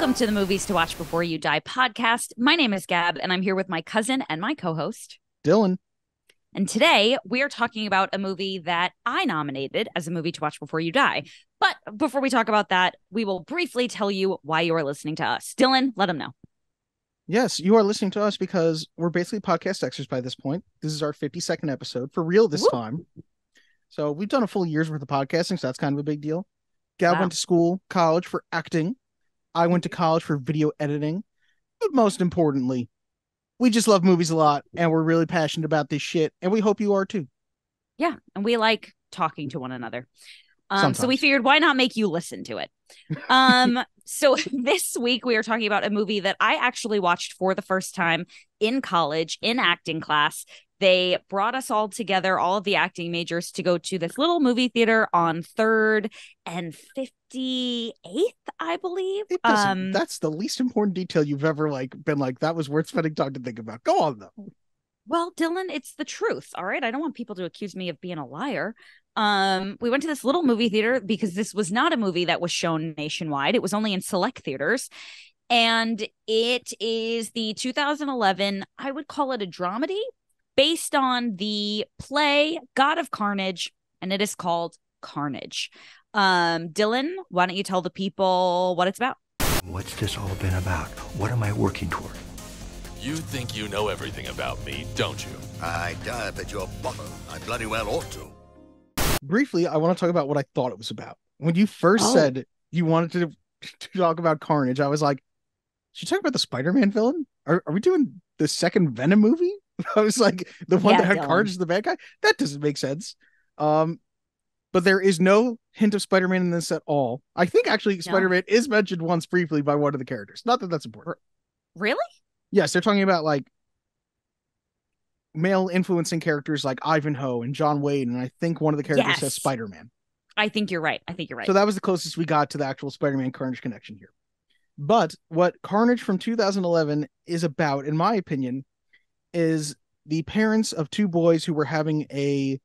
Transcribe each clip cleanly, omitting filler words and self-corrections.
Welcome to the Movies to Watch Before You Die podcast. My name is Gab, and I'm here with my cousin and my co-host, Dylan. And today we are talking about a movie that I nominated as a movie to watch before you die. But before we talk about that, we will briefly tell you why you are listening to us. Dylan, let them know. Yes, you are listening to us because we're basically podcast extras by this point. This is our 52nd episode for real this Woo. time. So we've done a full year's worth of podcasting, so that's kind of a big deal. Gab Wow. went to school, college for acting. I went to college for video editing. But most importantly, we just love movies a lot, and we're really passionate about this shit, and we hope you are too. Yeah, and we like talking to one another. So we Sometimes. figured, why not make you listen to it? So this week we are talking about a movie that I actually watched for the first time in college in acting class. They brought us all together, all of the acting majors, to go to this little movie theater on 3rd and 58th, I believe. That's the least important detail you've ever been like, that was worth spending time to think about. Go on though. Well, Dylan, it's the truth. All right. I don't want people to accuse me of being a liar. We went to this little movie theater because this was not a movie that was shown nationwide. It was only in select theaters. And it is the 2011, I would call it a dramedy, based on the play God of Carnage, and it is called Carnage. Dylan, why don't you tell the people what it's about? What's this all been about? What am I working toward? You think you know everything about me, don't you? I dive at your bottom. I bloody well ought to. Briefly, I want to talk about what I thought it was about. When you first said you wanted to talk about Carnage, I was like, should you talk about the Spider-Man villain? Are we doing the second Venom movie? I was like, the one that had Dylan. Carnage is the bad guy? That doesn't make sense. But there is no hint of Spider-Man in this at all. I think actually Spider-Man is mentioned once briefly by one of the characters. Not that that's important. Really? Yes, they're talking about like male influencing characters like Ivanhoe and John Wayne, and I think one of the characters says Spider-Man. I think you're right. So that was the closest we got to the actual Spider-Man Carnage connection here. But what Carnage from 2011 is about, in my opinion, is the parents of two boys who were having a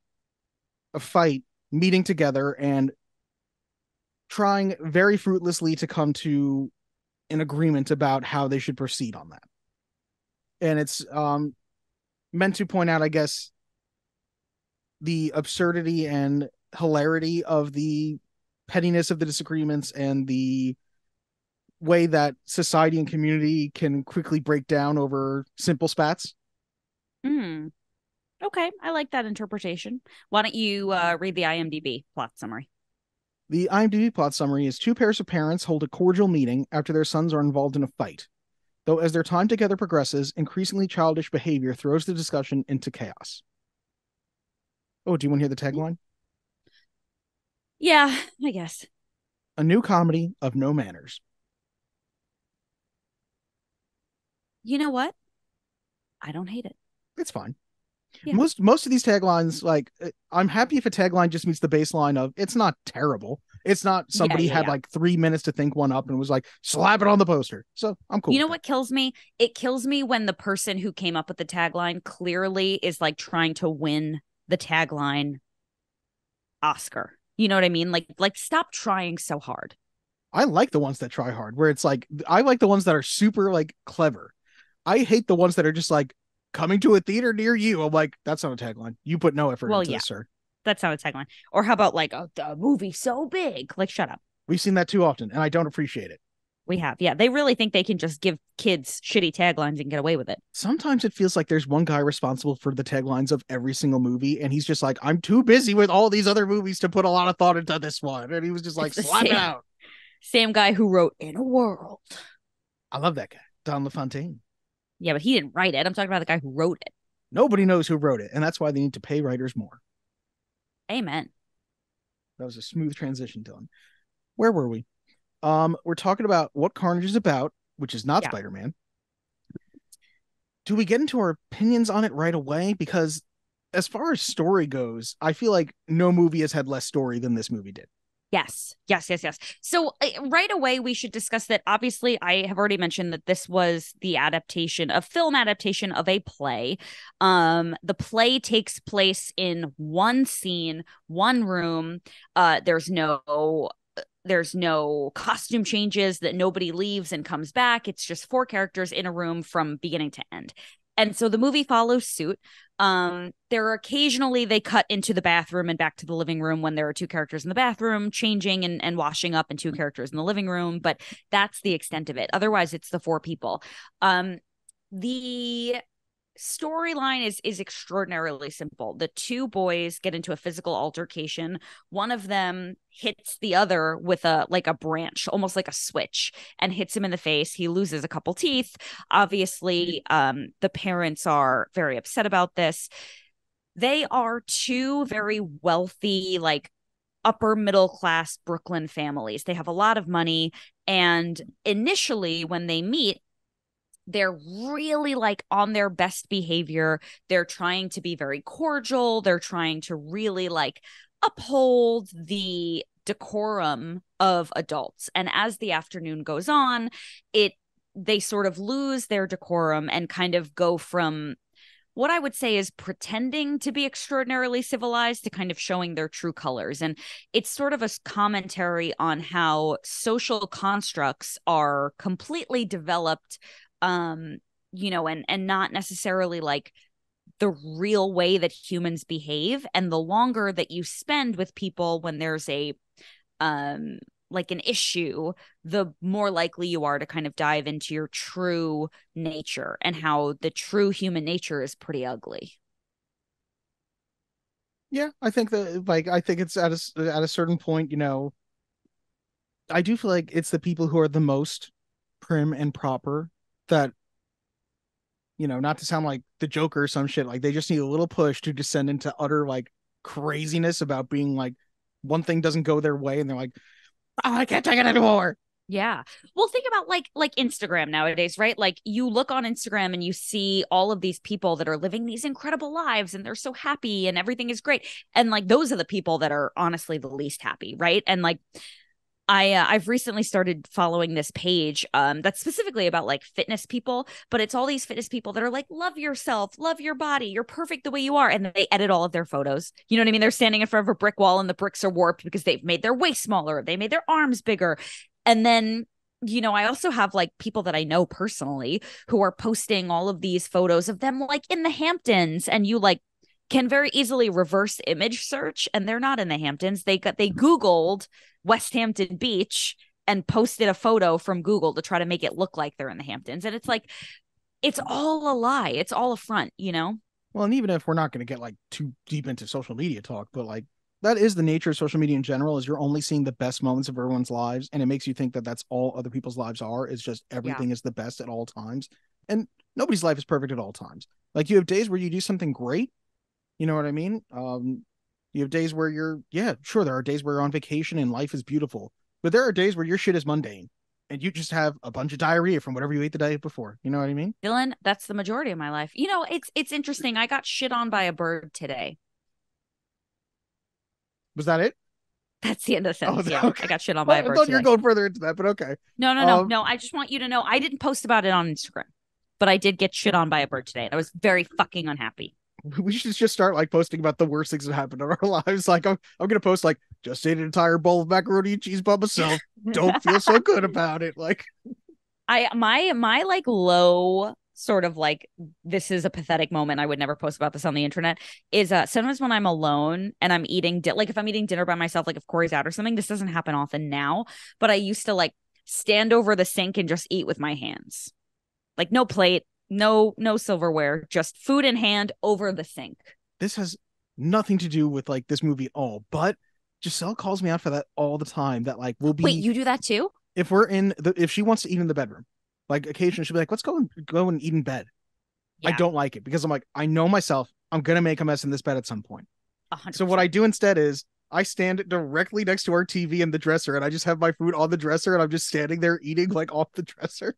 fight meeting together and trying very fruitlessly to come to an agreement about how they should proceed on that. And it's meant to point out, I guess, the absurdity and hilarity of the pettiness of the disagreements and the way that society and community can quickly break down over simple spats. Okay, I like that interpretation. Why don't you read the IMDb plot summary? The IMDb plot summary is two pairs of parents hold a cordial meeting after their sons are involved in a fight. Though as their time together progresses, increasingly childish behavior throws the discussion into chaos. Oh, do you want to hear the tagline? Yeah, I guess. A new comedy of no manners. You know what? I don't hate it. It's fine. Yeah. Most of these taglines, like, I'm happy if a tagline just meets the baseline of it's not terrible. It's not somebody had like 3 minutes to think one up and was like, slap it on the poster. So I'm cool. You know what kills me? It kills me when the person who came up with the tagline clearly is like trying to win the tagline Oscar. You know what I mean? Like stop trying so hard. I like the ones that try hard, where it's like, I like the ones that are super like clever. I hate the ones that are just like coming to a theater near you. I'm like, that's not a tagline. You put no effort into this, sir. That's not a tagline. Or how about like, the movie so big? Like, shut up. We've seen that too often, and I don't appreciate it. We have. Yeah. They really think they can just give kids shitty taglines and get away with it. Sometimes it feels like there's one guy responsible for the taglines of every single movie, and he's just like, I'm too busy with all these other movies to put a lot of thought into this one. And he was just like, slap it out. Same guy who wrote In a World. I love that guy, Don LaFontaine. Yeah, but he didn't write it. I'm talking about the guy who wrote it. Nobody knows who wrote it, and that's why they need to pay writers more. Amen. That was a smooth transition, Dylan. Where were we? We're talking about what Carnage is about, which is not Spider-Man. Do we get into our opinions on it right away? Because as far as story goes, I feel like no movie has had less story than this movie did. Yes. So right away, we should discuss that. Obviously, I have already mentioned that this was the film adaptation of a play. The play takes place in one scene, one room. There's no There's no costume changes, that nobody leaves and comes back. It's just 4 characters in a room from beginning to end. And so the movie follows suit. There are occasionally they cut into the bathroom and back to the living room when there are 2 characters in the bathroom changing and washing up, and 2 characters in the living room. But that's the extent of it. Otherwise, it's the 4 people. The storyline is extraordinarily simple. The 2 boys get into a physical altercation. One of them hits the other with a branch, almost like a switch, and hits him in the face. He loses a couple teeth. Obviously, the parents are very upset about this. They are 2 very wealthy, like upper middle class Brooklyn families. They have a lot of money, and initially when they meet, they're really like on their best behavior. They're trying to be very cordial. They're trying to really like uphold the decorum of adults. And as the afternoon goes on, they sort of lose their decorum and kind of go from what I would say is pretending to be extraordinarily civilized to kind of showing their true colors. And it's sort of a commentary on how social constructs are completely developed, and not necessarily like the real way that humans behave. And the longer that you spend with people when there's a like an issue, the more likely you are to kind of dive into your true nature, and how the true human nature is pretty ugly. Yeah, I think that I think it's at a certain point, I do feel like it's the people who are the most prim and proper that, not to sound like the Joker or some shit, like they just need a little push to descend into utter like craziness about being like one thing doesn't go their way and they're like, oh, I can't take it anymore. Yeah. Well, think about like Instagram nowadays, right? Like you look on Instagram and you see all of these people that are living these incredible lives and they're so happy and everything is great. And like those are the people that are honestly the least happy, right? And like I've recently started following this page that's specifically about like fitness people, but it's all these fitness people that are like, love yourself, love your body, you're perfect the way you are. And they edit all of their photos. You know what I mean? They're standing in front of a brick wall and the bricks are warped because they've made their waist smaller. They made their arms bigger. And then, I also have like people that I know personally who are posting all of these photos of them like in the Hamptons, and you like can very easily reverse image search, and they're not in the Hamptons. They Googled West Hampton Beach and posted a photo from Google to try to make it look like they're in the Hamptons. And it's like, it's all a lie. It's all a front, Well, and even if we're not going to get like too deep into social media talk, but like that is the nature of social media in general, is you're only seeing the best moments of everyone's lives. And it makes you think that that's all other people's lives are. It's just everything is the best at all times. And nobody's life is perfect at all times. Like you have days where you do something great. You know what I mean? You have days where sure, there are days where you're on vacation and life is beautiful, but there are days where your shit is mundane and you just have a bunch of diarrhea from whatever you ate the day before. You know what I mean? Dylan, that's the majority of my life. It's interesting. I got shit on by a bird today. Was that it? That's the end of the sentence. Oh, yeah, okay. I got shit on by a bird I thought today. you were going further into that, but okay. No. I just want you to know I didn't post about it on Instagram, but I did get shit on by a bird today. And I was very fucking unhappy. We should just start like posting about the worst things that happened in our lives. Like I'm gonna post like, just ate an entire bowl of macaroni and cheese by myself. Don't feel so good about it. Like my like low sort of like, this is a pathetic moment, I would never post about this on the internet, is sometimes when I'm alone and I'm eating like if I'm eating dinner by myself, like if Corey's out or something. This doesn't happen often now, but I used to like stand over the sink and just eat with my hands, like no plate, no silverware, just food in hand over the sink. This has nothing to do with like this movie at all, but Giselle calls me out for that all the time. That like we'll be. Wait, you do that too? If we're if she wants to eat in the bedroom, like occasionally she'll be like, let's go and eat in bed. Yeah. I don't like it because I'm like, I know myself, I'm gonna make a mess in this bed at some point. 100%. So what I do instead is I stand directly next to our TV in the dresser, and I just have my food on the dresser, and I'm just standing there eating like off the dresser.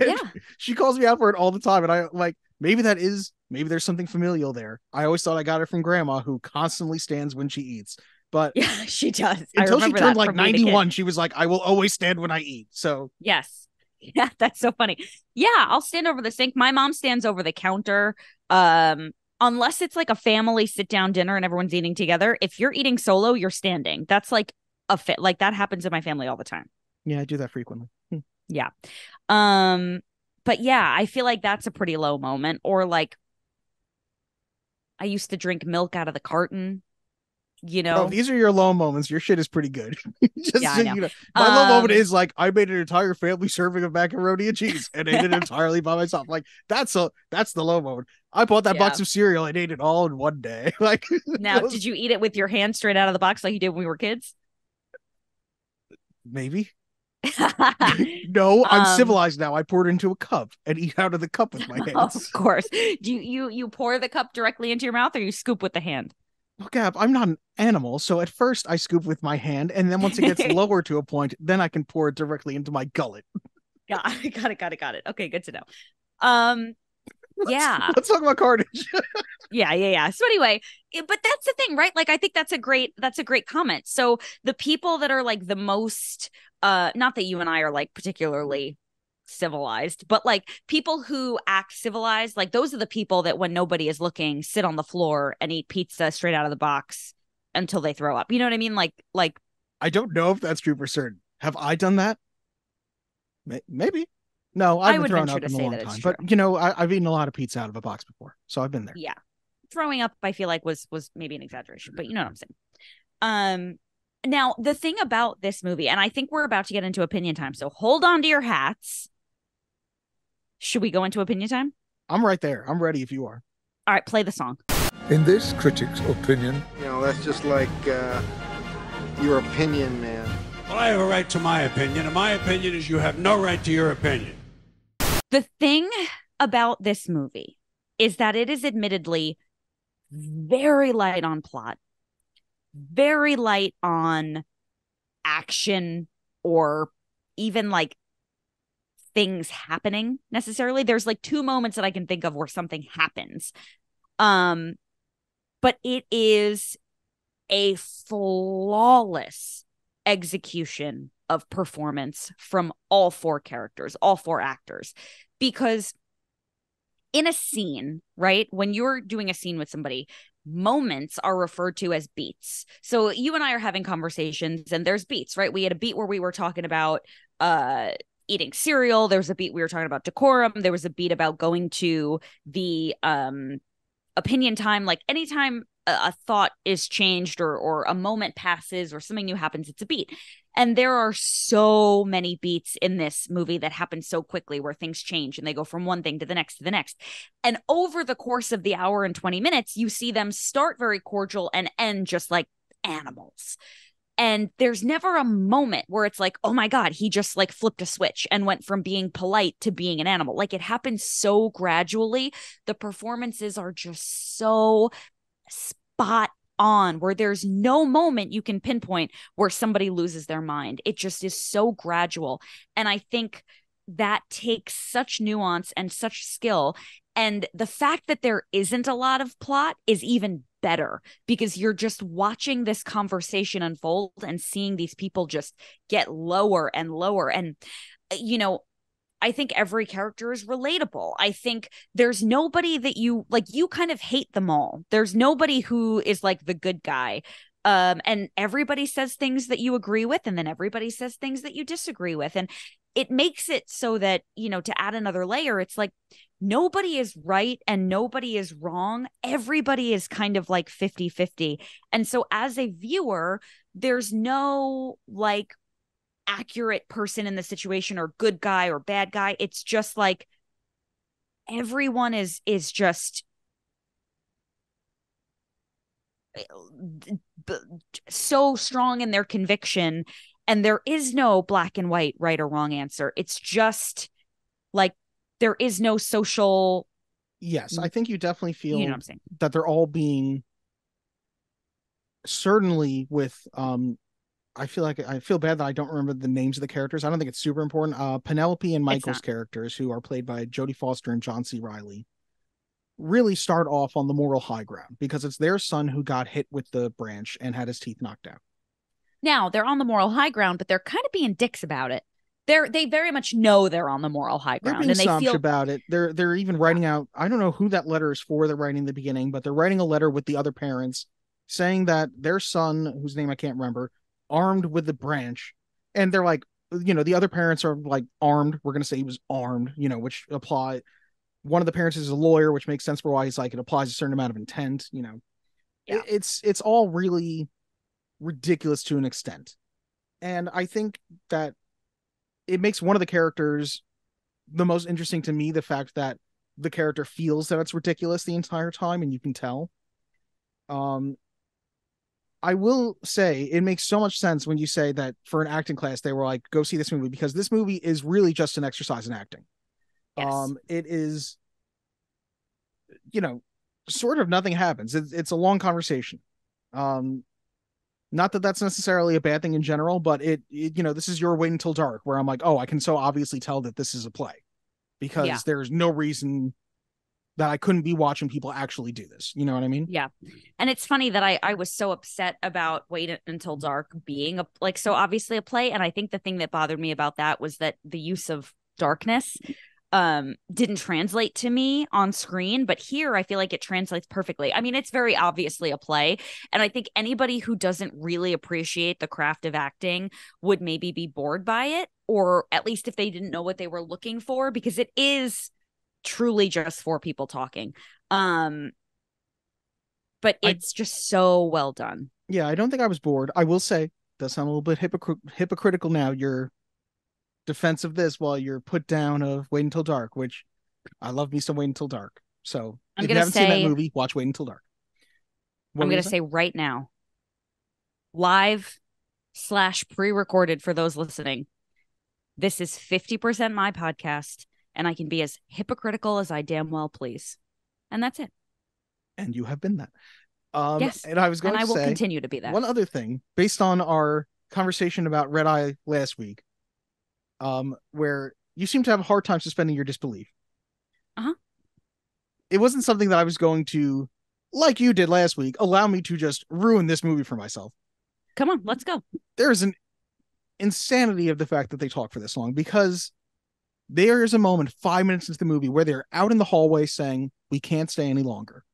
And she calls me out for it all the time, and I like, maybe there's something familial there. I always thought I got it from grandma, who constantly stands when she eats. But yeah, she does. Until she turned like 91, she was like, I will always stand when I eat. So yes. Yeah, that's so funny. Yeah, I'll stand over the sink. My mom stands over the counter. Unless it's like a family sit down dinner and everyone's eating together. If you're eating solo, you're standing. That's like a fit. Like that happens in my family all the time. Yeah, I do that frequently. Yeah. But yeah, I feel like that's a pretty low moment. Or like I used to drink milk out of the carton, you Oh, know? these are your low moments. Your shit is pretty good. Just Yeah, so I know. you know, my low moment Um, is like I made an entire family serving of macaroni and cheese and ate it entirely by myself. Like that's the low moment. I bought that box yeah. of cereal and ate it all in one day. Like Now, did you eat it with your hand straight out of the box like you did when we were kids? maybe. No, I'm um, civilized now. I pour it into a cup and eat out of the cup with my of hands. course. Do you pour the cup directly into your mouth or you scoop with the hand? Look, Gab, I'm not an animal, so at first I scoop with my hand, and then once it gets lower to a point, then I can pour it directly into my gullet. Got it. Okay, good to know. Um, yeah. Let's talk about Carnage. Yeah. So anyway, but that's the thing, right? Like I think that's a great comment. So the people that are like the most not that you and I are like particularly civilized, but like people who act civilized, like those are the people that when nobody is looking, sit on the floor and eat pizza straight out of the box until they throw up. You know what I mean? Like I don't know if that's true for certain. Have I done that? Maybe. No, I've I been would throwing venture up to in a say long that it's time. true. But you know, I've eaten a lot of pizza out of a box before, so I've been there. Yeah. Throwing up, I feel like was maybe an exaggeration, but you know what I'm saying. Now the thing about this movie, and I think we're about to get into opinion time, so hold on to your hats. Should we go into opinion time? I'm right there. I'm ready if you are. All right, play the song. In this critic's opinion, You know, that's just like your opinion, man. Well, I have a right to my opinion, and my opinion is you have no right to your opinion. The thing about this movie is that it is admittedly very light on plot, very light on action, or even like things happening necessarily. There's like two moments that I can think of where something happens. But it is a flawless execution of performance from all four characters, all four actors. Because in a scene, right, when you're doing a scene with somebody, moments are referred to as beats. So you and I are having conversations and there's beats, right? We had a beat where we were talking about eating cereal. There was a beat we were talking about decorum. There was a beat about going to the opinion time. Like anytime a thought is changed or a moment passes or something new happens, it's a beat. And there are so many beats in this movie that happen so quickly where things change and they go from one thing to the next to the next. And over the course of the hour and 20 minutes, you see them start very cordial and end just like animals. And there's never a moment where it's like, oh my God, he just like flipped a switch and went from being polite to being an animal. Like it happens so gradually. The performances are just so spot on, where there's no moment you can pinpoint where somebody loses their mind. It just is so gradual. And I think that takes such nuance and such skill. And the fact that there isn't a lot of plot is even better because you're just watching this conversation unfold and seeing these people just get lower and lower. And, you know, I think every character is relatable. I think there's nobody that you like, you kind of hate them all. There's nobody who is like the good guy. And everybody says things that you agree with, and then everybody says things that you disagree with. And it makes it so that, you know, to add another layer, it's like nobody is right and nobody is wrong. Everybody is kind of like 50-50. And so as a viewer, there's no like accurate person in the situation or good guy or bad guy. It's just like everyone is just so strong in their conviction, and there is no black and white right or wrong answer. It's just like there is no social. Yes, I think you definitely feel You know what I'm saying? that they're all being certainly with I feel bad that I don't remember the names of the characters. I don't think it's super important. Penelope and Michael's characters, who are played by Jodie Foster and John C. Reilly, really start off on the moral high ground because it's their son who got hit with the branch and had his teeth knocked out. Now they're on the moral high ground, but they're kind of being dicks about it. They very much know they're on the moral high ground, They're being and they feel about it. They're even writing out. I don't know who that letter is for. They're writing in the beginning, but they're writing a letter with the other parents saying that their son, whose name I can't remember, armed with the branch, and they're like, the other parents are like armed. We're gonna say he was armed, which apply. One of the parents is a lawyer, which makes sense for why he's like, it applies a certain amount of intent. Yeah. It's all really ridiculous to an extent, and I think that it makes one of the characters the most interesting to me. The fact that the character feels that it's ridiculous the entire time, and you can tell. I will say it makes so much sense when you say that for an acting class, they were like, go see this movie, because this movie is really just an exercise in acting. Yes. It is, sort of nothing happens. It's a long conversation. Not that that's necessarily a bad thing in general, but this is your Wait Until Dark, where I'm like, oh, I can so obviously tell that this is a play, because there's no reason that I couldn't be watching people actually do this. You know what I mean? Yeah. And it's funny that I was so upset about Wait Until Dark being so obviously a play. And I think the thing that bothered me about that was that the use of darkness didn't translate to me on screen, but here I feel like it translates perfectly. I mean, it's very obviously a play, and I think anybody who doesn't really appreciate the craft of acting would maybe be bored by it, or at least if they didn't know what they were looking for, because it is truly just four people talking. But it's just so well done. Yeah, I don't think I was bored. I will say, does sound a little bit hypocritical now. Your defense of this while you're put down of Wait Until Dark, which I love me some Wait Until Dark. So if you haven't seen that movie, watch Wait Until Dark. I'm going to say right now, live / pre-recorded for those listening, this is 50% my podcast, and I can be as hypocritical as I damn well please. And that's it. And you have been that. Yes. And I was going to say, and I will continue to be that. One other thing, based on our conversation about Red Eye last week, where you seem to have a hard time suspending your disbelief. It wasn't something that I was going to, like you did last week, allow me to just ruin this movie for myself. Come on, let's go. There's an insanity of the fact that they talk for this long, because there is a moment 5 minutes into the movie where they're out in the hallway saying, we can't stay any longer.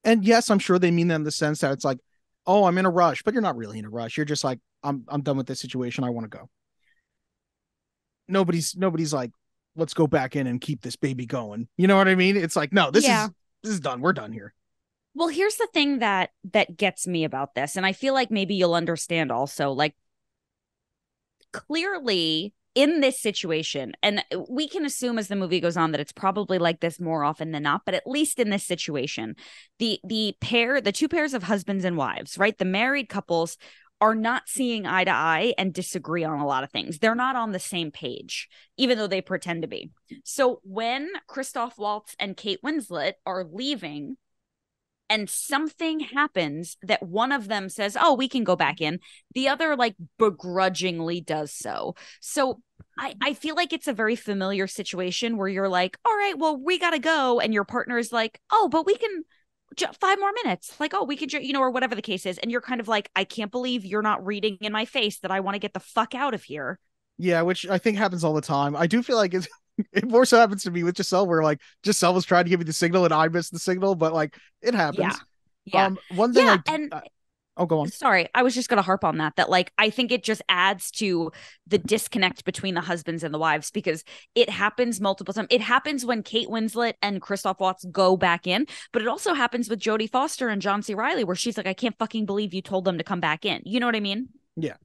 And yes, I'm sure they mean that in the sense that it's like, oh, I'm in a rush, but you're not really in a rush. You're just like, I'm done with this situation. I want to go. Nobody's like, let's go back in and keep this baby going. You know what I mean? It's like, no, this is done. We're done here. Well, here's the thing that gets me about this, and I feel like maybe you'll understand also, like, clearly in this situation, and we can assume as the movie goes on that it's probably like this more often than not, but at least in this situation, the two pairs of husbands and wives, right? The married couples are not seeing eye to eye and disagree on a lot of things. They're not on the same page, even though they pretend to be. So when Christoph Waltz and Kate Winslet are leaving and something happens that one of them says, oh, we can go back in, the other like begrudgingly does so. So I feel like it's a very familiar situation where you're like, all right, well, we got to go. And your partner is like, oh, but we can 5 more minutes, like, oh, we could, or whatever the case is. And you're kind of like, I can't believe you're not reading in my face that I want to get the fuck out of here. Yeah, which I think happens all the time. I do feel like it more so happens to me with Giselle, where like Giselle was trying to give me the signal and I missed the signal, but like it happens. Yeah. One thing go on. Sorry, I was just going to harp on that like, I think it just adds to the disconnect between the husbands and the wives, because it happens multiple times. It happens when Kate Winslet and Christoph Waltz go back in, but it also happens with Jodie Foster and John C. Reilly, where she's like, I can't fucking believe you told them to come back in. You know what I mean? Yeah.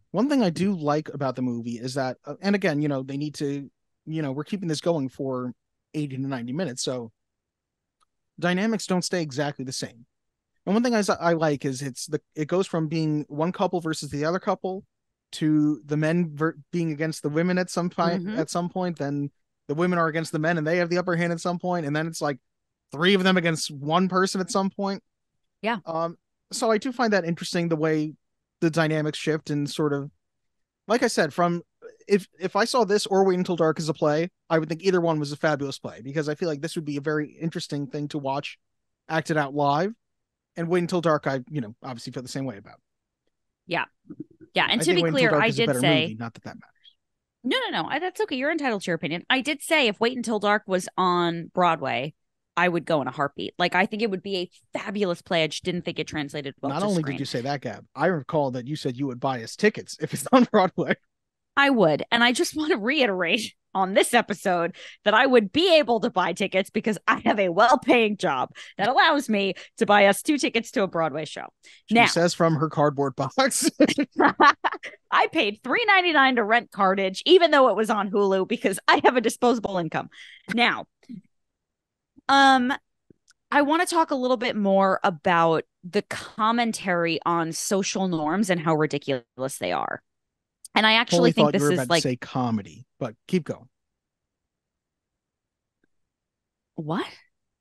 One thing I do like about the movie is that, and again, they need to, we're keeping this going for 80 to 90 minutes, so dynamics don't stay exactly the same. And one thing I like is it goes from being one couple versus the other couple to the men being against the women at some point. Mm-hmm. At some point, then the women are against the men and they have the upper hand at some point, and then it's like 3 of them against one person at some point. Yeah. So I do find that interesting, the way the dynamics shift, and sort of, like I said, from if I saw this or Wait Until Dark as a play, I would think either one was a fabulous play, because I feel like this would be a very interesting thing to watch acted out live. And Wait Until Dark, I obviously feel the same way about. Yeah. And to be clear, I did say movie, not that matters. No. That's okay. You're entitled to your opinion. I did say if Wait Until Dark was on Broadway, I would go in a heartbeat. Like, I think it would be a fabulous play. I just didn't think it translated well Not to only screen. did you say that, Gab, I recall that you said you would buy us tickets if it's on Broadway. I would. And I just want to reiterate on this episode that I would be able to buy tickets because I have a well-paying job that allows me to buy us 2 tickets to a Broadway show. She says from her cardboard box. I paid $3.99 to rent Carnage, even though it was on Hulu, because I have a disposable income. Now, I want to talk a little bit more about the commentary on social norms and how ridiculous they are. And I actually think this is like to say comedy, but keep going. What?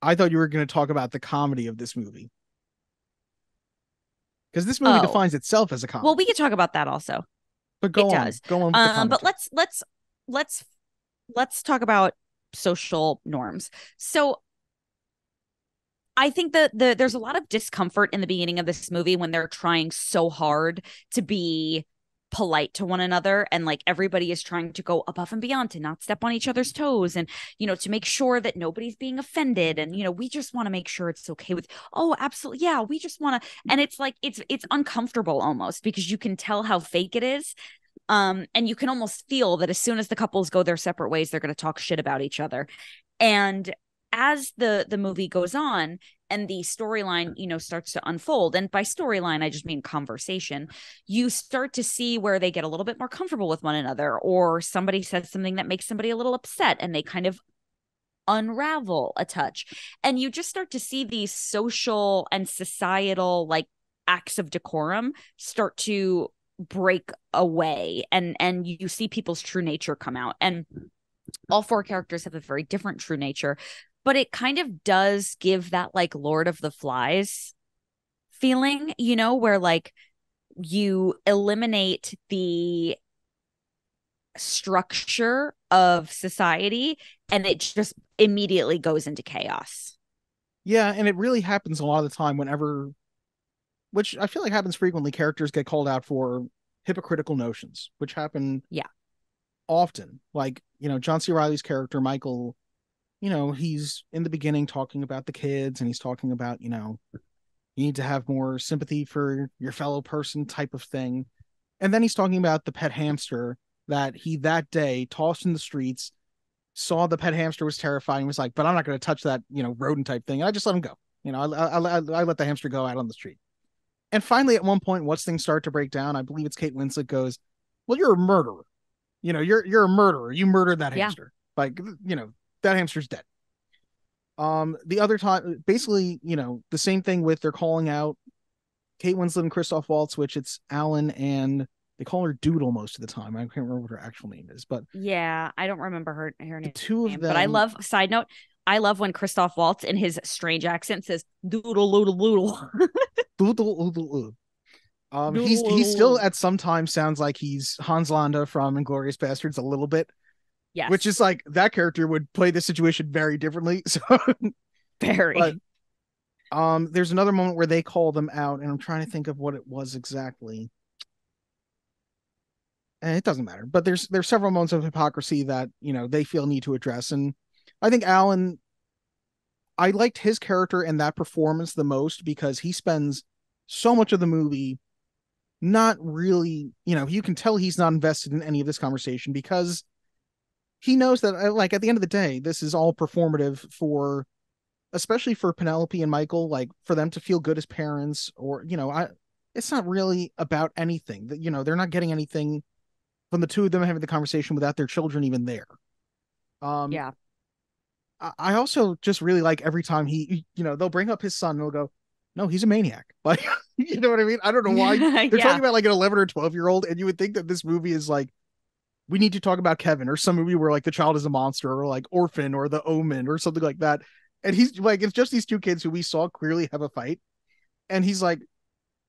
I thought you were going to talk about the comedy of this movie. Because this movie defines itself as a comedy. Well, we could talk about that also. But go on. Go on with the commentary. But let's talk about social norms. So I think that there's a lot of discomfort in the beginning of this movie when they're trying so hard to be polite to one another, and like everybody is trying to go above and beyond to not step on each other's toes, and to make sure that nobody's being offended, and we just want to make sure it's okay with, oh, absolutely, yeah, we just want to, and it's like it's uncomfortable almost because you can tell how fake it is, and you can almost feel that as soon as the couples go their separate ways, they're going to talk shit about each other. And as the movie goes on and the storyline, starts to unfold, and by storyline, I just mean conversation, you start to see where they get a little bit more comfortable with one another, or somebody says something that makes somebody a little upset and they kind of unravel a touch. And you just start to see these social and societal like acts of decorum start to break away, and you see people's true nature come out. And all 4 characters have a very different true nature, but it kind of does give that like Lord of the Flies feeling, where like you eliminate the structure of society and it just immediately goes into chaos. Yeah, and it really happens a lot of the time which I feel like happens frequently, characters get called out for hypocritical notions, which happen often. Like, John C. Reilly's character, Michael, he's in the beginning talking about the kids, and he's talking about, you need to have more sympathy for your fellow person type of thing. And then he's talking about the pet hamster that he that day tossed in the streets, saw the pet hamster was terrifying, was like, but I'm not going to touch that, rodent type thing. And I just let him go. I let the hamster go out on the street. And finally, at one point, once things start to break down, I believe it's Kate Winslet goes, well, you're a murderer. You're a murderer. You murdered that hamster. Like, that hamster's dead. The other time, basically, the same thing with they're calling out Kate Winslet and Christoph Waltz, which it's Alan, and they call her Doodle most of the time. I can't remember what her actual name is, but yeah, I don't remember her name. The two of them. But I love. Side note, I love when Christoph Waltz in his strange accent says "doodle doodle doodle." Doodle doodle. He still at some time sounds like he's Hans Landa from Inglourious Bastards a little bit. Yes. Which is like that character would play the situation very differently. So very. But, there's another moment where they call them out, and I'm trying to think of what it was exactly. And it doesn't matter. But there's several moments of hypocrisy that, they feel need to address. And I think Alan, I liked his character and that performance the most because he spends so much of the movie not really, you can tell he's not invested in any of this conversation because he knows that, like, at the end of the day, this is all performative especially for Penelope and Michael, like, for them to feel good as parents, or, it's not really about anything that, they're not getting anything from the two of them having the conversation without their children even there. Yeah. I also just really like every time they'll bring up his son and they'll go, no, he's a maniac. Like, you know what I mean? I don't know why they're talking about like an 11 or 12-year-old, and you would think that this movie is like, we need to talk about Kevin, or some movie where like the child is a monster, or like Orphan or The Omen or something like that. And he's like, it's just these two kids who we saw clearly have a fight. And he's like,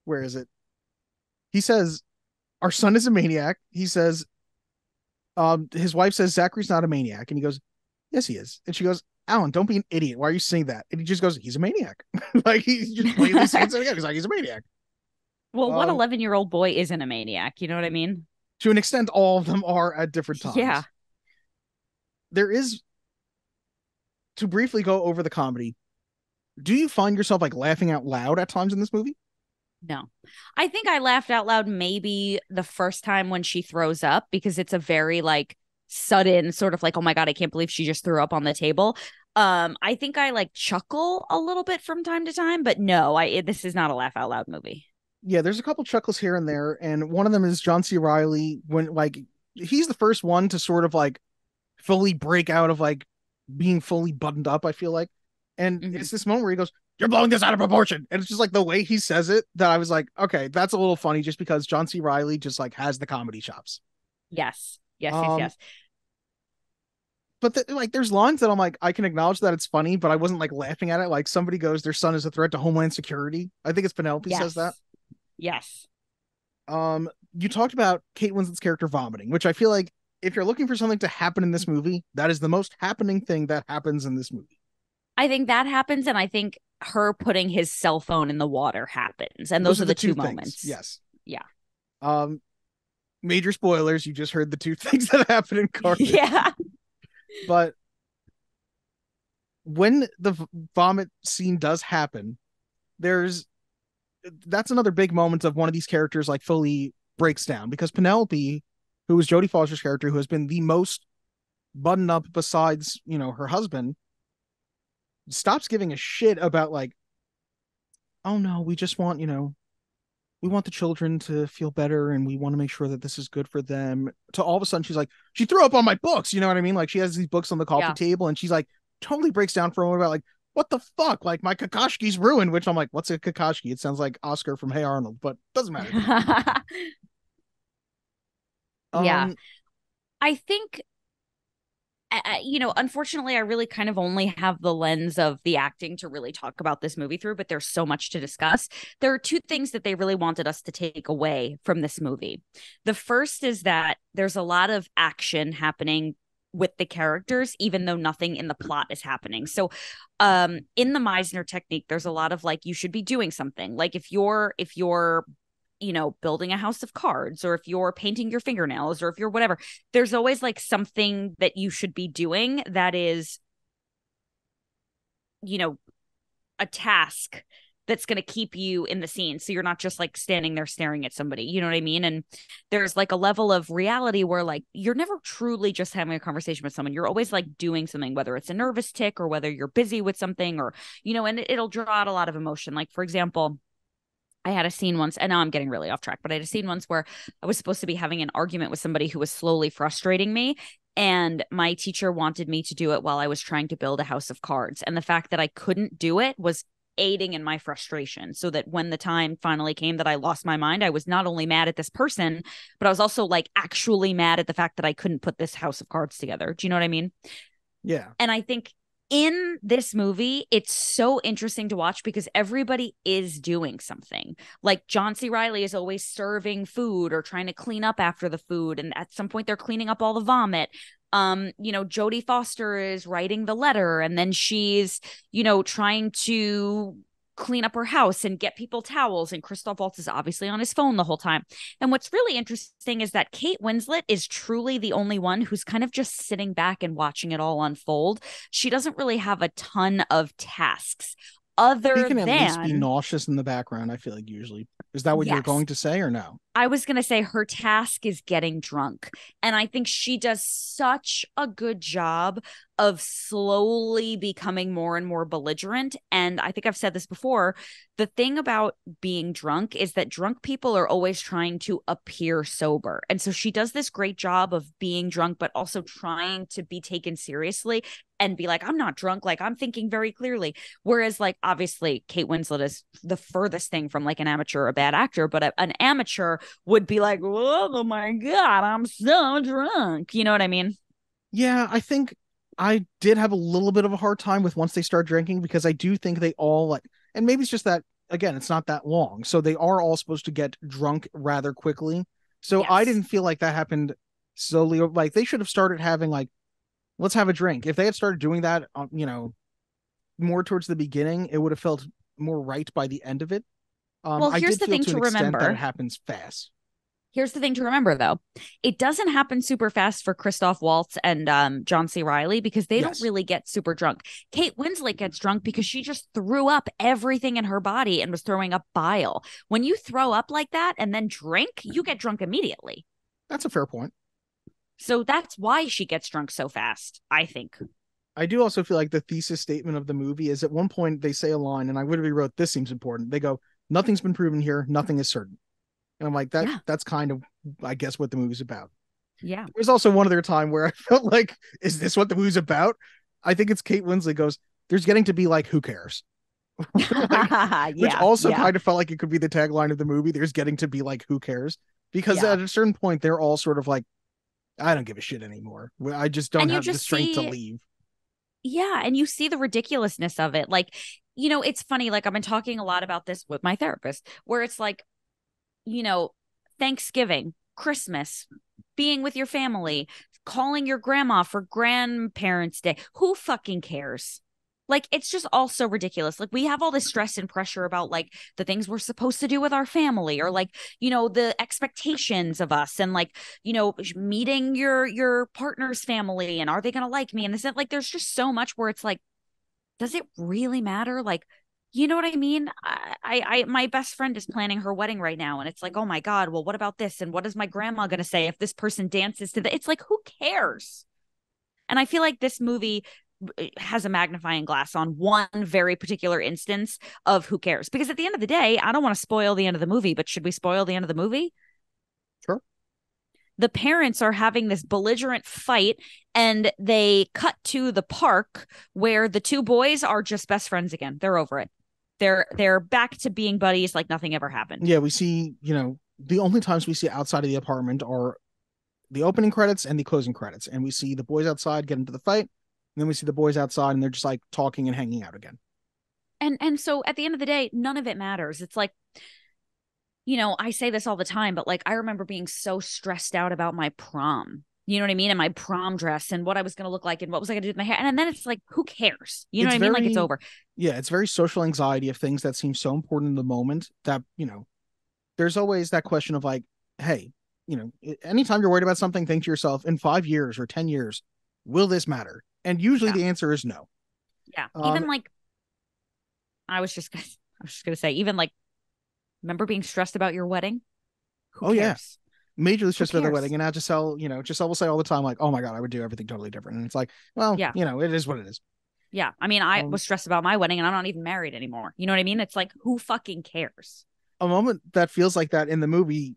where is it? He says, our son is a maniac. He says, his wife says, Zachary's not a maniac. And he goes, yes, he is. And she goes, Alan, don't be an idiot. Why are you saying that? And he just goes, he's a maniac. Like, he's just blatantly saying it again. He's like, he's a maniac. Well, what 11-year-old boy isn't a maniac? You know what I mean? To an extent, all of them are at different times. Yeah. There is, to briefly go over the comedy, Do you find yourself like laughing out loud at times in this movie? No. I think I laughed out loud maybe the first time when she throws up, because it's a very like sudden sort of like, oh my God, I can't believe she just threw up on the table. I think I like chuckle a little bit from time to time, but no, this is not a laugh out loud movie. Yeah, there's a couple chuckles here and there, and one of them is John C. Riley when like he's the first one to sort of like fully break out of like being fully buttoned up, I feel like. And Mhm. it's this moment where he goes, "You're blowing this out of proportion." And it's just like the way he says it that I was like, okay, that's a little funny just because John C. Riley just like has the comedy chops. Yes. Yes, yes, Um, yes. but like there's lines that I'm like, I can acknowledge that it's funny, but I wasn't like laughing at it. Like somebody goes, their son is a threat to Homeland Security. I think it's Penelope says that. Yes. Yes. You talked about Kate Winslet's character vomiting, which I feel like if you're looking for something to happen in this movie, that is the most happening thing that happens in this movie. I think that happens, and I think her putting his cell phone in the water happens, and those are the two things. moments. Yes. Yeah. Um, Major spoilers. You just heard the two things that happen in Carnage. Yeah. But when the vomit scene does happen, that's another big moment of one of these characters like fully breaks down, because Penelope, who is Jodie Foster's character, who has been the most buttoned up besides, her husband, stops giving a shit about like, oh no, we just want, we want the children to feel better and we want to make sure that this is good for them. To all of a sudden she's like, she threw up on my books, you know what I mean? Like she has these books on the coffee table and she's like totally breaks down for a moment about like, what the fuck? Like my Kakashki's ruined, which I'm like, what's a Kakashki? It sounds like Oscar from Hey Arnold, but doesn't matter. Yeah. I think unfortunately, I really kind of only have the lens of the acting to really talk about this movie through, but there's so much to discuss. There are two things that they really wanted us to take away from this movie. The first is that there's a lot of action happening with the characters, even though nothing in the plot is happening. So in the Meisner technique, there's a lot of like, you should be doing something. Like if you're building a house of cards, or if you're painting your fingernails, or if you're whatever, there's always like something that you should be doing that is, a task that's going to keep you in the scene. So you're not just like standing there staring at somebody, you know what I mean? And there's like a level of reality where like, you're never truly just having a conversation with someone. You're always like doing something, whether it's a nervous tick or whether you're busy with something, or, and it'll draw out a lot of emotion. Like for example, I had a scene once, and now I'm getting really off track, but I had a scene once where I was supposed to be having an argument with somebody who was slowly frustrating me. And my teacher wanted me to do it while I was trying to build a house of cards. And the fact that I couldn't do it was aiding in my frustration, so that when the time finally came that I lost my mind, I was not only mad at this person, but I was also like actually mad at the fact that I couldn't put this house of cards together. Do you know what I mean? Yeah. And I think in this movie, it's so interesting to watch because everybody is doing something. Like John C. Riley is always serving food or trying to clean up after the food. And at some point they're cleaning up all the vomit. Jodie Foster is writing the letter, and then she's, trying to clean up her house and get people towels, and Christoph Waltz is obviously on his phone the whole time. And what's really interesting is that Kate Winslet is truly the only one who's kind of just sitting back and watching it all unfold. She doesn't really have a ton of tasks other She can than at least be nauseous in the background, I feel like usually. Is that what you're going to say or no? I was going to say her task is getting drunk. And I think she does such a good job of slowly becoming more and more belligerent. And I think I've said this before. The thing about being drunk is that drunk people are always trying to appear sober. And so she does this great job of being drunk, but also trying to be taken seriously and be like, I'm not drunk. Like, I'm thinking very clearly. Whereas, like, obviously, Kate Winslet is the furthest thing from like an amateur or a bad actor, but an amateur would be like, oh my God, I'm so drunk. You know what I mean? Yeah, I think I did have a little bit of a hard time with once they start drinking, because I do think they all like, and maybe it's just that, again, it's not that long. So they are all supposed to get drunk rather quickly. So Yes. I didn't feel like that happened slowly. Like they should have started having like, let's have a drink. If they had started doing that, more towards the beginning, it would have felt more right by the end of it. Well, I here's did the feel thing to to an extent remember. that it happens fast. Here's the thing to remember, though. It doesn't happen super fast for Christoph Waltz and John C. Reilly because they don't really get super drunk. Kate Winslet gets drunk because she just threw up everything in her body and was throwing up bile. When you throw up like that and then drink, you get drunk immediately. That's a fair point. So that's why she gets drunk so fast, I think. I do also feel like the thesis statement of the movie is at one point they say a line, and I literally wrote, "This seems important." They go, "Nothing's been proven here. Nothing is certain." And I'm like, that's kind of, I guess, what the movie's about. Yeah. There's also one other time where I felt like, is this what the movie's about? I think it's Kate Winslet goes, "There's getting to be like, who cares?" Which also kind of felt like it could be the tagline of the movie. There's getting to be like, who cares? Because at a certain point, they're all sort of like, I don't give a shit anymore. I just don't have the strength to leave. Yeah. And you see the ridiculousness of it. Like, it's funny. Like, I've been talking a lot about this with my therapist, where it's like, Thanksgiving, Christmas, being with your family, calling your grandma for grandparents' day. Who fucking cares? Like, it's just all so ridiculous. Like, we have all this stress and pressure about like the things we're supposed to do with our family, or like, the expectations of us, and like, meeting your partner's family, and are they going to like me? And this, like, there's just so much where it's like, does it really matter? Like, you know what I mean? I my best friend is planning her wedding right now, and it's like, oh my God, well, what about this? And what is my grandma going to say if this person dances to the? It's like, who cares? And I feel like this movie has a magnifying glass on one very particular instance of who cares. Because at the end of the day, I don't want to spoil the end of the movie, but should we spoil the end of the movie? Sure. The parents are having this belligerent fight, and they cut to the park where the two boys are just best friends again. They're over it. They're back to being buddies like nothing ever happened. Yeah, we see, the only times we see outside of the apartment are the opening credits and the closing credits. And we see the boys outside get into the fight. And then we see the boys outside and they're just like talking and hanging out again. And so at the end of the day, none of it matters. It's like, I say this all the time, but like, I remember being so stressed out about my prom. You know what I mean? And my prom dress and what I was going to look like and what was I going to do with my hair. And then it's like, who cares? You know what I mean? Like, it's over. Yeah, it's very social anxiety of things that seem so important in the moment that, there's always that question of like, hey, anytime you're worried about something, think to yourself, in 5 years or 10 years, will this matter? And usually the answer is no. Yeah. Even like, I was just going to say, even like, remember being stressed about your wedding? Who cares? Yeah. Majorly stressed about the wedding, and Giselle will say all the time, like, "Oh my God, I would do everything totally different." And it's like, well, it is what it is. Yeah, I mean, I was stressed about my wedding, and I'm not even married anymore. You know what I mean? It's like, who fucking cares? A moment that feels like that in the movie,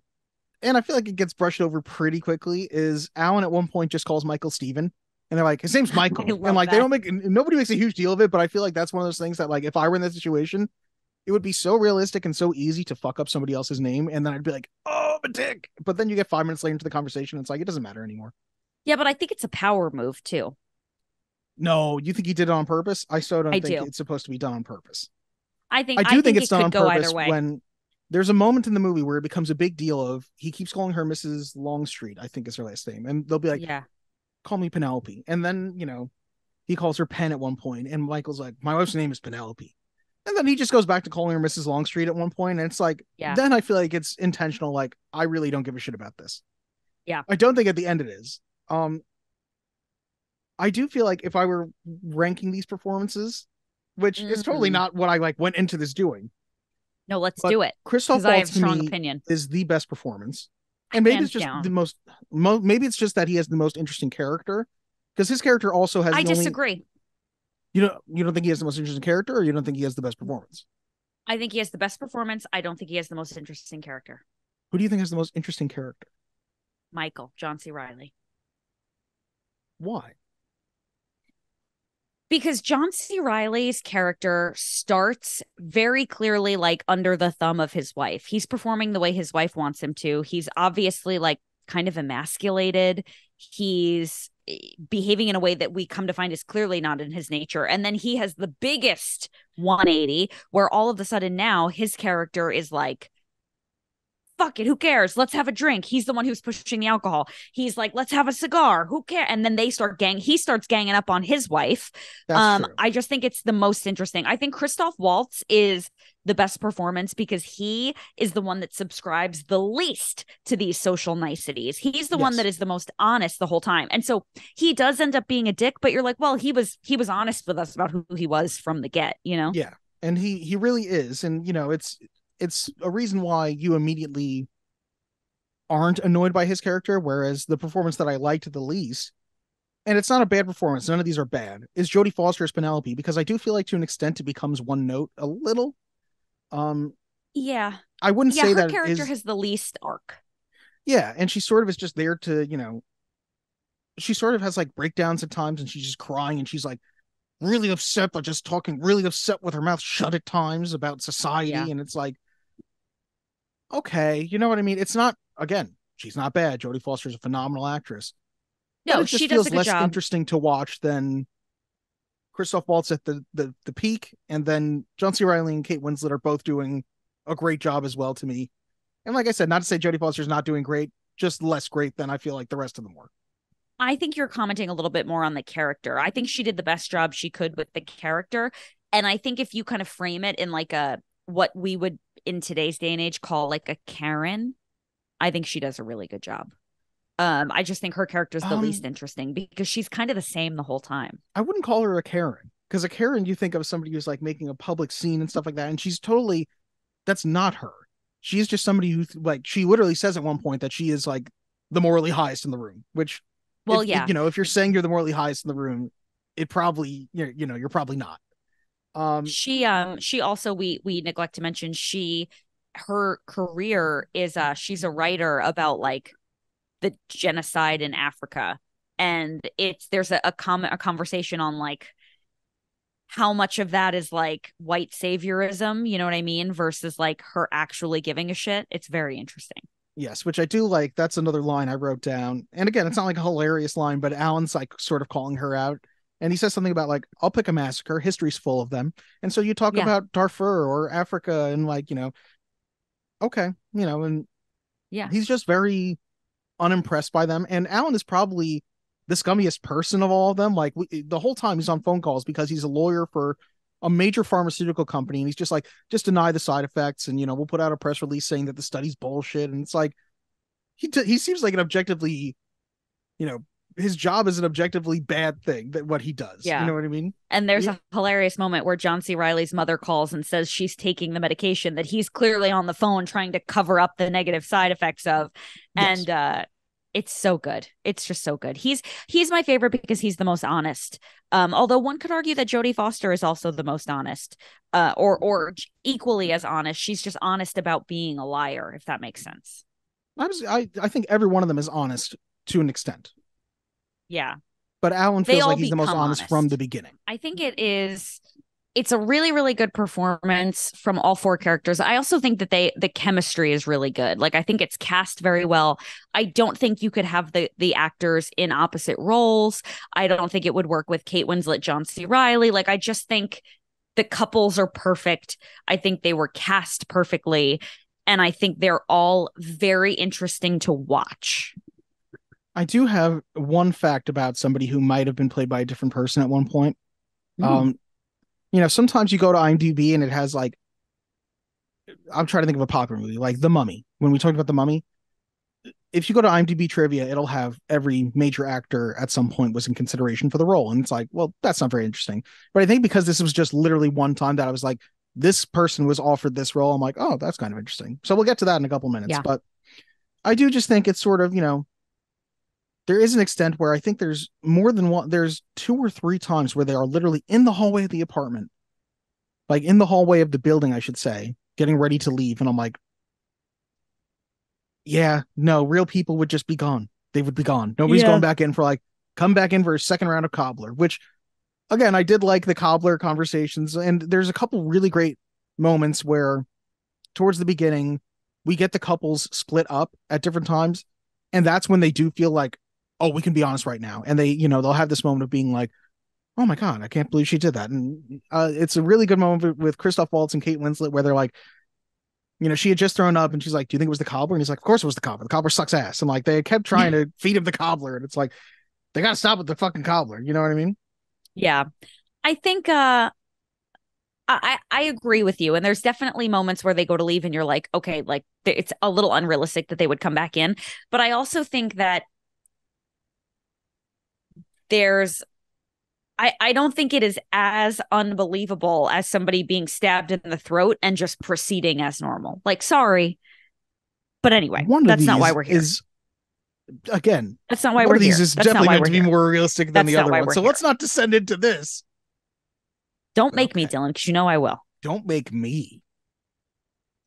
and I feel like it gets brushed over pretty quickly, is Alan at one point just calls Michael Steven, and they're like, his name's Michael, and like nobody makes a huge deal of it, but I feel like that's one of those things that, like, if I were in that situation, it would be so realistic and so easy to fuck up somebody else's name. And then I'd be like, oh, I'm a dick. But then you get 5 minutes later into the conversation. It's like, it doesn't matter anymore. Yeah, but I think it's a power move too. No, you think he did it on purpose? I still don't think it's supposed to be done on purpose. I do think it's done on purpose when there's a moment in the movie where it becomes a big deal of he keeps calling her Mrs. Longstreet, I think is her last name. And they'll be like, call me Penelope. And then, he calls her Pen at one point. And Michael's like, my wife's name is Penelope. And then he just goes back to calling her Mrs. Longstreet at one point. And it's like, then I feel like it's intentional. Like, I really don't give a shit about this. Yeah. I don't think at the end it is. I do feel like if I were ranking these performances, which is totally not what I like went into this doing. No, let's do it. Christoph Waltz, I have strong opinion, is the best performance. And maybe it's just the most, maybe it's just that he has the most interesting character, because his character also has. I disagree. You don't think he has the most interesting character, or you don't think he has the best performance? I think he has the best performance. I don't think he has the most interesting character. Who do you think has the most interesting character? Michael, John C. Reilly. Why? Because John C. Reilly's character starts very clearly like under the thumb of his wife. He's performing the way his wife wants him to. He's obviously like kind of emasculated. He's behaving in a way that we come to find is clearly not in his nature. And then he has the biggest 180 where all of a sudden now his character is like fuck it, who cares? Let's have a drink. He's the one who's pushing the alcohol. He's like, let's have a cigar. Who cares? And then he starts ganging up on his wife. That's true. I just think it's the most interesting. I think Christoph Waltz is the best performance because he is the one that subscribes the least to these social niceties. He's the one that is the most honest the whole time. And so he does end up being a dick, but you're like, well, he was honest with us about who he was from the get, you know? Yeah. And he really is. And, you know, it's a reason why you immediately aren't annoyed by his character, whereas the performance that I liked the least, and it's not a bad performance, none of these are bad, is Jodie Foster's Penelope, because I do feel like to an extent it becomes one note a little. Yeah. I wouldn't say her that character has the least arc. Yeah, and she sort of is just there to, you know, she sort of has like breakdowns at times and she's just crying and she's like really upset, but just talking really upset with her mouth shut at times about society. Yeah. And it's like, okay, you know what I mean? It's not, again, she's not bad. Jodie Foster's a phenomenal actress. No, it just she feels does a good less job. Interesting to watch than Christoph Waltz at the peak, and then John C. Reilly and Kate Winslet are both doing a great job as well to me. And like I said, not to say Jodie Foster's not doing great, just less great than I feel like the rest of them were. I think you're commenting a little bit more on the character. I think she did the best job she could with the character. And I think if you kind of frame it in like what we would in today's day and age call like a Karen, I think she does a really good job. I just think her character is the least interesting because she's kind of the same the whole time. I wouldn't call her a Karen, because a Karen, you think of somebody who's like making a public scene and stuff like that. And she's totally, that's not her. She's just somebody who, like, she literally says at one point that she is like the morally highest in the room, which, well, you know, if you're saying you're the morally highest in the room, it probably, you know, you're probably not. She also, we neglect to mention, her career is, she's a writer about like the genocide in Africa. And there's a conversation on like how much of that is like white saviorism, you know what I mean, versus like her actually giving a shit. It's very interesting. Yes, which I do like. That's another line I wrote down. And again, it's not like a hilarious line, but Alan's like sort of calling her out. And he says something about like, I'll pick a massacre. History's full of them. And so you talk about Darfur or Africa and like, you know, okay, you know, and yeah, he's just very unimpressed by them. And Alan is probably the scummiest person of all of them. Like the whole time he's on phone calls because he's a lawyer for a major pharmaceutical company, and he's just like, just deny the side effects, and you know, we'll put out a press release saying that the study's bullshit. And it's like he seems like an objectively, you know, his job is an objectively bad thing, that what he does. Yeah. You know what I mean? And there's a hilarious moment where John C. Reilly's mother calls and says she's taking the medication that he's clearly on the phone trying to cover up the negative side effects of. Yes. And it's so good. It's just so good. He's my favorite because he's the most honest. Although one could argue that Jodie Foster is also the most honest, or equally as honest. She's just honest about being a liar, if that makes sense. I think every one of them is honest to an extent. Yeah. But Alan feels like he's the most honest from the beginning. I think it's a really, really good performance from all four characters. I also think that the chemistry is really good. Like, I think it's cast very well. I don't think you could have the actors in opposite roles. I don't think it would work with Kate Winslet, John C. Reilly. Like, I just think the couples are perfect. I think they were cast perfectly. And I think they're all very interesting to watch. I do have one fact about somebody who might have been played by a different person at one point. You know, sometimes you go to IMDb and it has like, I'm trying to think of a popular movie, like The Mummy. When we talked about The Mummy, if you go to IMDb trivia, it'll have every major actor at some point was in consideration for the role. And it's like, well, that's not very interesting. But I think because this was just literally one time that I was like, this person was offered this role, I'm like, oh, that's kind of interesting. So we'll get to that in a couple minutes. Yeah. But I do just think it's sort of, you know, there is an extent where I think there's more than one. There's 2 or 3 times where they are literally in the hallway of the apartment, like in the hallway of the building, I should say, getting ready to leave. And I'm like, yeah, no, real people would just be gone. They would be gone. Nobody's going back in for like, come back in for a second round of Cobbler, which again, I did like the Cobbler conversations. And there's a couple really great moments where towards the beginning, we get the couples split up at different times. And that's when they do feel like, oh, we can be honest right now. And they, you know, they'll have this moment of being like, oh my God, I can't believe she did that. And it's a really good moment with Christoph Waltz and Kate Winslet where they're like, She had just thrown up and she's like, do you think it was the cobbler? And he's like, of course it was the cobbler. The cobbler sucks ass. And like, they kept trying to feed him the cobbler. And it's like, they got to stop with the fucking cobbler. You know what I mean? Yeah. I think, I agree with you. And there's definitely moments where they go to leave and you're like, okay, like it's a little unrealistic that they would come back in. But I also think that I don't think it is as unbelievable as somebody being stabbed in the throat and just proceeding as normal. Like, sorry. But anyway, that's not why we're here. Again, that's not why one we're of these here. is That's definitely meant to be more realistic than the other one. So let's not descend into this. Don't make me, Dylan, because you know I will. Don't make me.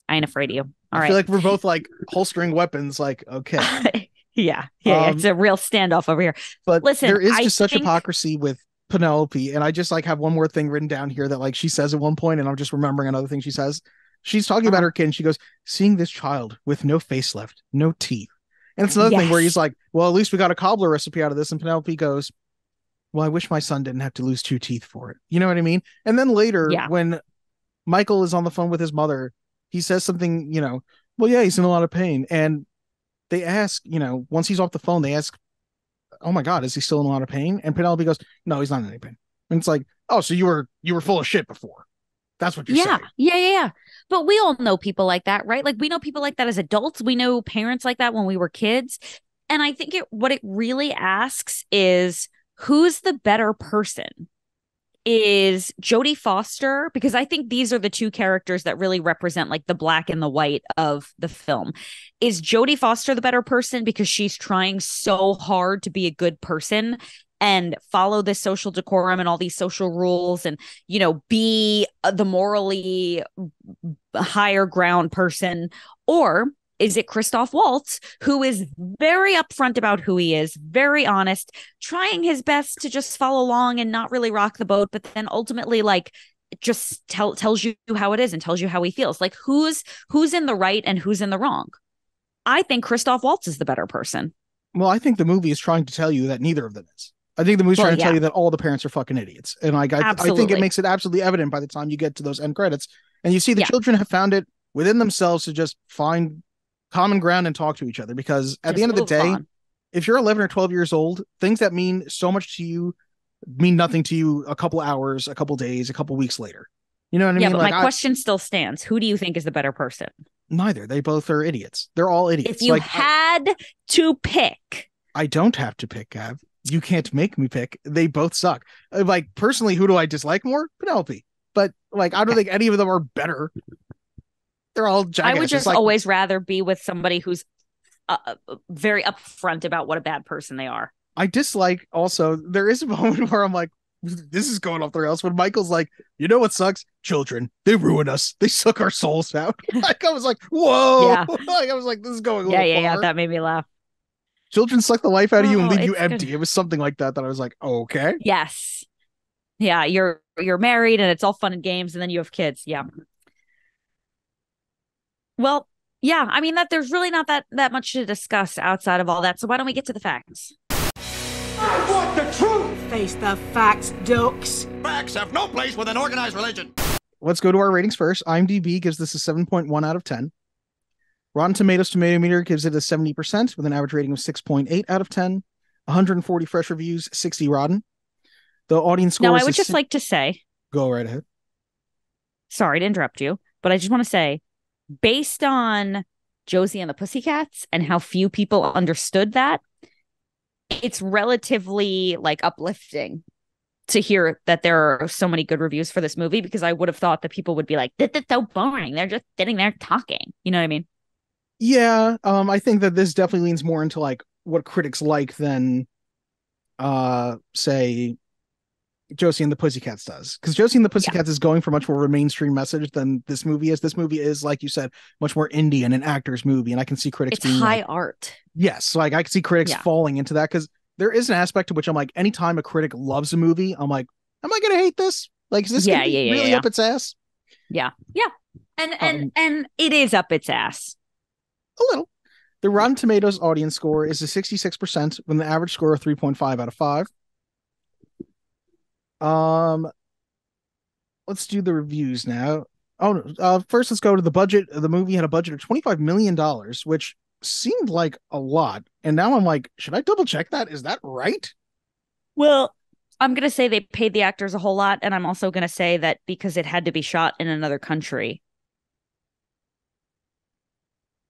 I ain't afraid of you. All right. I feel like we're both like holstering weapons. Like, okay. Yeah. It's a real standoff over here. But listen, there is just such hypocrisy with Penelope, and I just like have one more thing written down here that like she says at one point, and I'm just remembering another thing she says. She's talking about her kid, and she goes, seeing this child with no face left, no teeth. And it's another thing where he's like, well, at least we got a cobbler recipe out of this. And Penelope goes, well, I wish my son didn't have to lose 2 teeth for it. You know what I mean? And then later, when Michael is on the phone with his mother, he says something, well, yeah, he's in a lot of pain. And they ask, once he's off the phone, they ask, oh my God, is he still in a lot of pain? And Penelope goes, no, he's not in any pain. And it's like, oh, so you were full of shit before. That's what you're saying. Yeah. But we all know people like that, right? Like we know people like that as adults. We know parents like that when we were kids. And I think what it really asks is, who's the better person? Is Jodie Foster, because I think these are the two characters that really represent like the black and the white of the film. Is Jodie Foster the better person because she's trying so hard to be a good person and follow this social decorum and all these social rules and, be the morally higher ground person? Or is it Christoph Waltz, who is very upfront about who he is, very honest, trying his best to just follow along and not really rock the boat, but then ultimately like just tells you how it is and tells you how he feels? Like who's in the right and who's in the wrong? I think Christoph Waltz is the better person. Well, I think the movie is trying to tell you that neither of them is. I think the movie's trying to tell you that all the parents are fucking idiots. And like I think it makes it absolutely evident by the time you get to those end credits. And you see the children have found it within themselves to just find common ground and talk to each other, because at the end of the day, if you're 11 or 12 years old, things that mean so much to you mean nothing to you a couple hours, a couple days, a couple weeks later. You know what I mean? Yeah, but my question still stands. Who do you think is the better person? Neither. They both are idiots. They're all idiots. If you had to pick. I don't have to pick, Gav. You can't make me pick. They both suck. Like, personally, who do I dislike more? Penelope. But like, I don't think any of them are better. They're all jackasses. I would just always rather be with somebody who's very upfront about what a bad person they are. I dislike also, there is a moment where I'm like, this is going off the rails, when Michael's like, you know what sucks? Children. They ruin us. They suck our souls out. Like, I was like, whoa. Yeah. Like, I was like, this is going a little far. Yeah. That made me laugh. Children suck the life out of you and leave you empty. Good. It was something like that I was like, oh, okay. Yes. Yeah, you're married and it's all fun and games, and then you have kids. Yeah. Well, yeah, I mean, that there's really not that much to discuss outside of all that. So why don't we get to the facts? I want the truth! Face the facts, dokes. Facts have no place with an organized religion. Let's go to our ratings first. IMDb gives this a 7.1 out of 10. Rotten Tomatoes Tomato Meter gives it a 70% with an average rating of 6.8 out of 10. 140 fresh reviews, 60 rotten. The audience score. Now, I would just like to say. Go right ahead. Sorry to interrupt you, but I just want to say, based on Josie and the Pussycats and how few people understood that, it's relatively like uplifting to hear that there are so many good reviews for this movie, because I would have thought that people would be like, this is so boring. They're just sitting there talking. You know what I mean? Yeah. I think that this definitely leans more into like what critics like than say Josie and the Pussycats does, because Josie and the Pussycats is going for much more of a mainstream message than this movie is. This movie is, like you said, much more indie and an actor's movie, and I can see critics being high like, art. Yes, like I can see critics falling into that, because there is an aspect to which I'm like, anytime a critic loves a movie, I'm like, am I gonna hate this? Like, is this gonna be really up its ass? Yeah, and it is up its ass a little. The Rotten Tomatoes audience score is a 66% with an average score of 3.5 out of 5. Let's do the reviews now. First let's go to the budget. The movie had a budget of $25 million, which seemed like a lot. And now I'm like, should I double check that? Is that right? Well, I'm going to say they paid the actors a whole lot. And I'm also going to say that because it had to be shot in another country.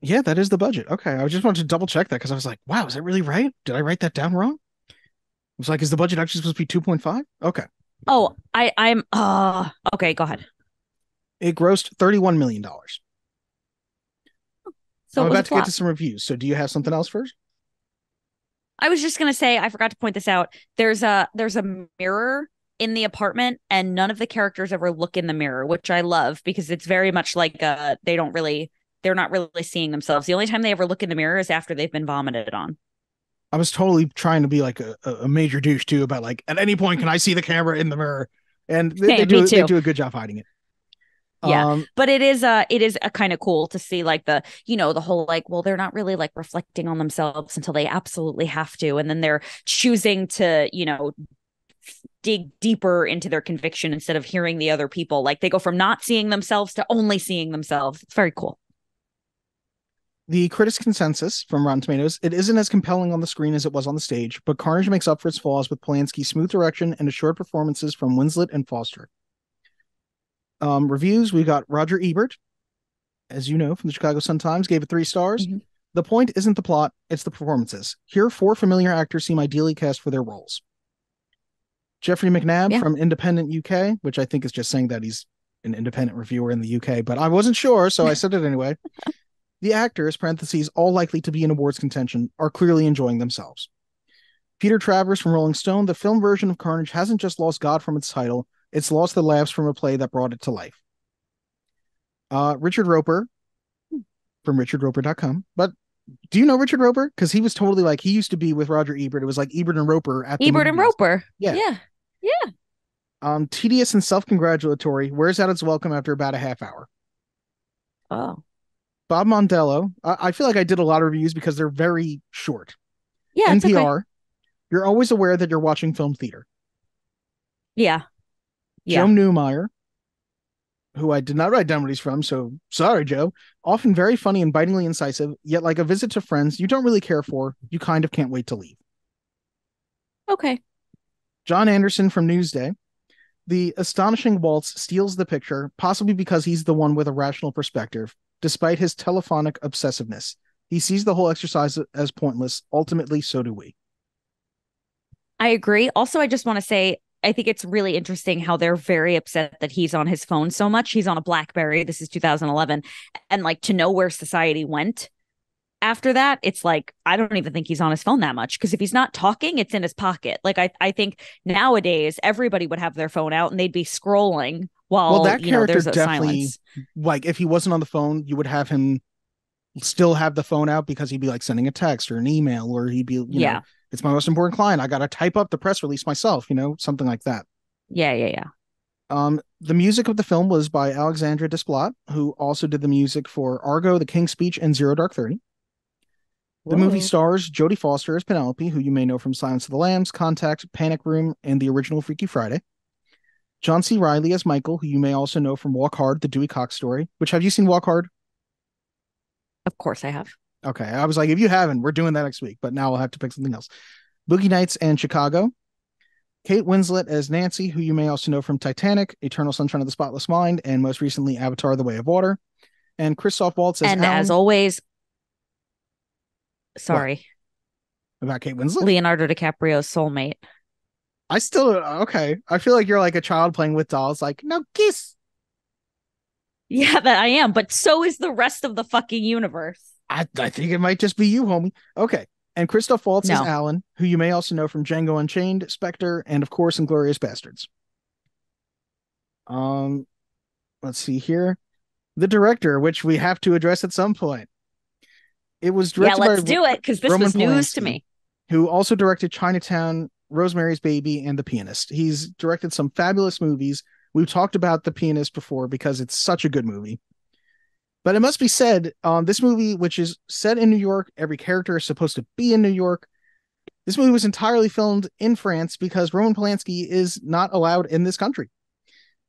Yeah, that is the budget. Okay. I just wanted to double check that because I was like, wow, is that really right? Did I write that down wrong? I was like, is the budget actually supposed to be 2.5? Okay. Oh, I'm okay, go ahead. It grossed $31 million. So I'm it was about a to get flop. to some reviews. So do you have something else first? I was just gonna say, I forgot to point this out. There's a mirror in the apartment, and none of the characters ever look in the mirror, which I love because it's very much like they're not really seeing themselves. The only time they ever look in the mirror is after they've been vomited on. I was totally trying to be like a major douche too about like at any point can I see the camera in the mirror, and Hey, me too. they do a good job hiding it. Yeah, but it is a kind of cool to see like the whole like, well, they're not really like reflecting on themselves until they absolutely have to, and then they're choosing to dig deeper into their conviction instead of hearing the other people. Like they go from not seeing themselves to only seeing themselves. It's very cool. The critics' consensus from Rotten Tomatoes: it isn't as compelling on the screen as it was on the stage, but Carnage makes up for its flaws with Polanski's smooth direction and assured performances from Winslet and Foster. Reviews: we got Roger Ebert, as you know from the Chicago Sun-Times, gave it 3 stars. Mm-hmm. The point isn't the plot, it's the performances. Here, 4 familiar actors seem ideally cast for their roles. Jeffrey McNabb from Independent UK, which I think is just saying that he's an independent reviewer in the UK, but I wasn't sure, so I said it anyway. The actors, parentheses, all likely to be in awards contention, are clearly enjoying themselves. Peter Travers from Rolling Stone: the film version of Carnage hasn't just lost God from its title, it's lost the laughs from a play that brought it to life. Richard Roper from richardroper.com. But do you know Richard Roper? Because he was totally like, he used to be with Roger Ebert. It was like Ebert and Roper at the Ebert and movies. Roper. Yeah. Tedious and self-congratulatory, wears out its welcome after about a half hour. Oh. Bob Mondello. I feel like I did a lot of reviews because they're very short. Yeah, it's NPR. okay. You're always aware that you're watching film theater. Yeah. Joe Newmeyer, who I did not write down what he's from, so sorry, Joe. Often very funny and bitingly incisive, yet like a visit to friends you don't really care for, you kind of can't wait to leave. Okay. John Anderson from Newsday. The astonishing waltz steals the picture, possibly because he's the one with a rational perspective, despite his telephonic obsessiveness. He sees the whole exercise as pointless. Ultimately, so do we. I agree. Also, I just want to say, I think it's really interesting how they're very upset that he's on his phone so much. He's on a BlackBerry. This is 2011. And like to know where society went after that, it's like, I don't even think he's on his phone that much, because if he's not talking, it's in his pocket. Like I think nowadays everybody would have their phone out and they'd be scrolling while that character there's a definitely silence. Like if he wasn't on the phone, you would have him still have the phone out because he'd be like sending a text or an email, or he'd be, you know, it's my most important client. I got to type up the press release myself, something like that. Yeah. The music of the film was by Alexandre Desplat, who also did the music for Argo, The King's Speech, and Zero Dark 30. The movie stars Jodie Foster as Penelope, who you may know from Silence of the Lambs, Contact, Panic Room, and the original Freaky Friday. John C. Reilly as Michael, who you may also know from Walk Hard, the Dewey Cox story. Which, have you seen Walk Hard? Of course I have. Okay, I was like, if you haven't, we're doing that next week, but now I'll have to pick something else. Boogie Nights and Chicago. Kate Winslet as Nancy, who you may also know from Titanic, Eternal Sunshine of the Spotless Mind, and most recently Avatar: The Way of Water. And Christoph Waltz as And Alan. as always, sorry. What? About Kate Winslet? Leonardo DiCaprio's soulmate. I still, okay. I feel like you're like a child playing with dolls, like, no, kiss. Yeah, that I am, but so is the rest of the fucking universe. I think it might just be you, homie. Okay. And Christoph Waltz is Alan, who you may also know from Django Unchained, Spectre, and of course, Inglourious Bastards. Let's see here. The director, which we have to address at some point. It was directed by do it, because this Roman was news Polanski, to me. who also directed Chinatown, Rosemary's Baby, and The Pianist. He's directed some fabulous movies. We've talked about The Pianist before because it's such a good movie. But it must be said, this movie, which is set in New York, every character is supposed to be in New York. This movie was entirely filmed in France because Roman Polanski is not allowed in this country.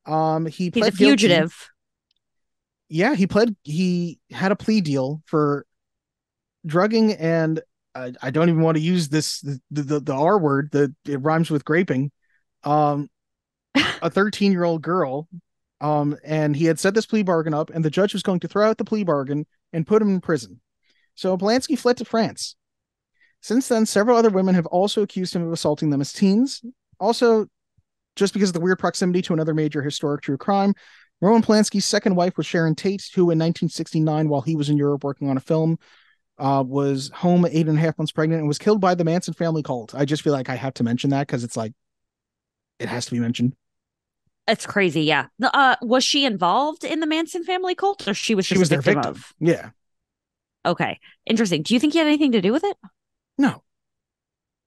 He's a fugitive. Yeah, he had a plea deal for drugging and I don't even want to use the R word that it rhymes with graping. Um, a 13-year-old girl. And he had set this plea bargain up, and the judge was going to throw out the plea bargain and put him in prison. So Polanski fled to France. Since then, several other women have also accused him of assaulting them as teens. Also, just because of the weird proximity to another major historic true crime, Roman Polanski's second wife was Sharon Tate, who in 1969, while he was in Europe working on a film, was home 8.5 months pregnant and was killed by the Manson family cult. I just feel like I have to mention that because it's like, it has to be mentioned. It's crazy. Yeah. Was she involved in the Manson family cult, or she was She just was a their victim victim. of? Yeah. Okay. Interesting. Do you think he had anything to do with it? No.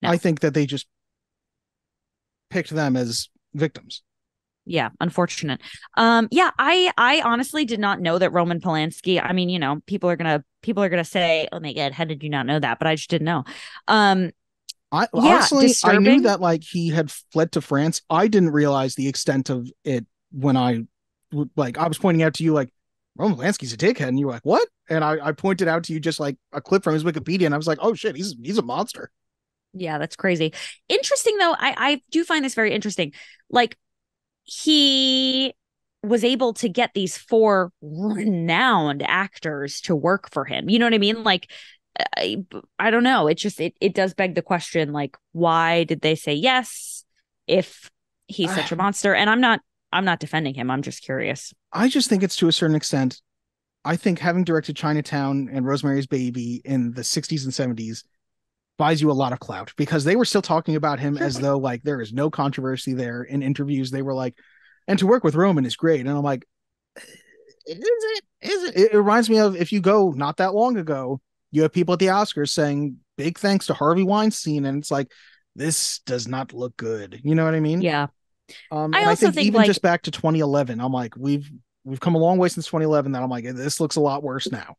No. I think that they just picked them as victims. Yeah, unfortunate. Yeah, I honestly did not know that Roman Polanski. I mean, people are gonna say, "Oh my God, how did you not know that?" But I just didn't know. I Yeah, honestly, I knew disturbing. that like he had fled to France. I didn't realize the extent of it when I was pointing out to you like Roman Polanski's a dickhead, and you were like, "What?" And I pointed out to you just like a clip from his Wikipedia, and I was like, "Oh shit, he's a monster." Yeah, that's crazy. Interesting though. I do find this very interesting. Like, he was able to get these four renowned actors to work for him. You know what I mean? Like, I don't know. It does beg the question, like, why did they say yes if he's such a monster? And I'm not defending him. I'm just curious. I just think it's to a certain extent. I think having directed Chinatown and Rosemary's Baby in the 60s and 70s buys you a lot of clout because they were still talking about him as though like there is no controversy there. In interviews, they were like, and to work with Roman is great. And I'm like, is it? Is it? It reminds me of if you go not that long ago, you have people at the Oscars saying big thanks to Harvey Weinstein. And it's like, this does not look good. You know what I mean? Yeah. And I I also think think, even like, just back to 2011, I'm like, we've come a long way since 2011 that I'm like, this looks a lot worse now.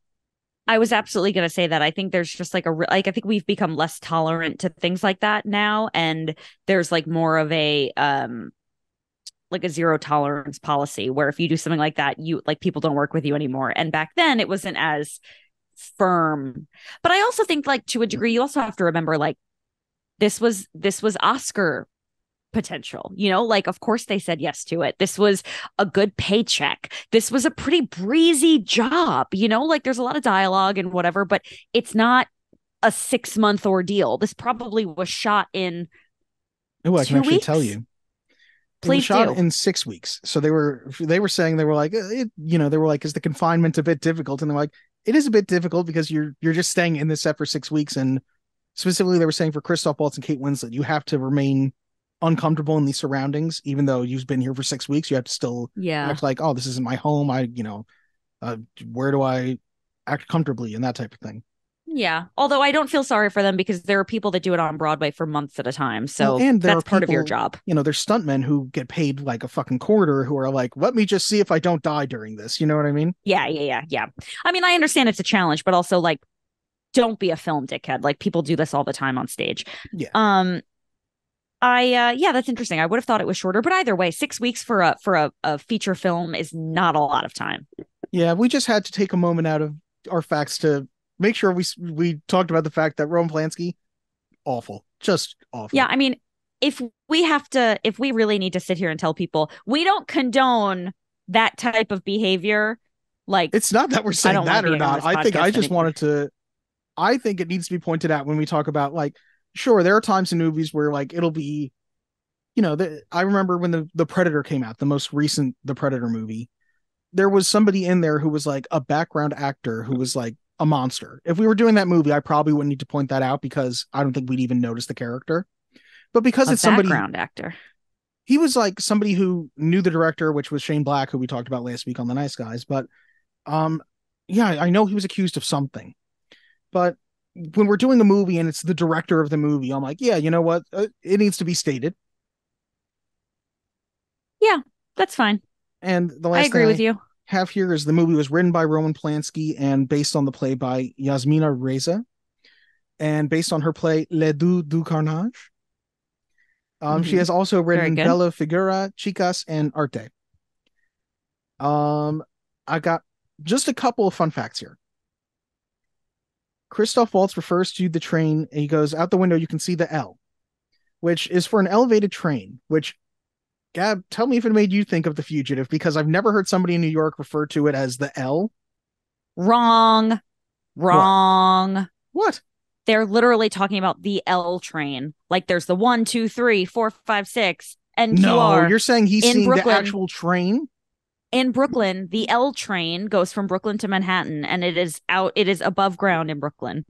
I was absolutely going to say that. I think there's just like I think we've become less tolerant to things like that now, and there's like more of a like a zero tolerance policy where if you do something like that, you like people don't work with you anymore. And back then it wasn't as firm. But I also think like to a degree you also have to remember like this was Oscar potential, like of course they said yes to it. This was a good paycheck. This was a pretty breezy job, like there's a lot of dialogue and whatever, but it's not a 6-month ordeal. This probably was shot in Oh, I can 2 actually weeks. tell you. It was Please shot do. in 6 weeks. So they were saying they were like, they were like, is the confinement a bit difficult? And they're like, it is a bit difficult because you're just staying in the set for 6 weeks. And specifically they were saying for Christoph Waltz and Kate Winslet, you have to remain uncomfortable in these surroundings, even though you've been here for 6 weeks, you have to still act like, oh, this isn't my home. Where do I act comfortably and that type of thing. Yeah. Although I don't feel sorry for them because there are people that do it on Broadway for months at a time. So and there that's are part of your people, job. There's stuntmen who get paid like a fucking quarter who are like, let me just see if I don't die during this. You know what I mean? Yeah. I mean, I understand it's a challenge, but also like, don't be a film dickhead. Like people do this all the time on stage. Yeah. Yeah, that's interesting. I would have thought it was shorter, but either way, 6 weeks for a feature film is not a lot of time. Yeah, we just had to take a moment out of our facts to make sure we talked about the fact that Roman Polanski, awful, just awful. Yeah, I mean, if we really need to sit here and tell people we don't condone that type of behavior, like it's not that we're saying that or not. I think I just wanted to. I think it needs to be pointed out when we talk about like, sure, there are times in movies where like it'll be, I remember when the Predator came out, the most recent The Predator movie, there was somebody in there who was like a background actor who was like a monster. If we were doing that movie, I probably wouldn't need to point that out because I don't think we'd even notice the character. But because it's somebody background actor, he was like somebody who knew the director, which was Shane Black, who we talked about last week on The Nice Guys. But yeah, I know he was accused of something. But when we're doing a movie and it's the director of the movie, I'm like, yeah, you know what? It needs to be stated. Yeah, that's fine. And the last I agree with you. Have here is the movie was written by Roman Polanski and based on the play by Yasmina Reza and based on her play Les Deux du Carnage. She has also written Bella Figura, Chicas, and Arte. I got just a couple of fun facts here. Christoph Waltz refers to the train, and he goes, out the window, you can see the L, which is for an elevated train, which, Gab, tell me if it made you think of The Fugitive, because I've never heard somebody in New York refer to it as the L. Wrong. What? They're literally talking about the L train. Like there's the 1, 2, 3, 4, 5, 6 NQR. No, you're saying he's seeing Brooklyn, the actual train? In Brooklyn, the L train goes from Brooklyn to Manhattan, and it is above ground in Brooklyn.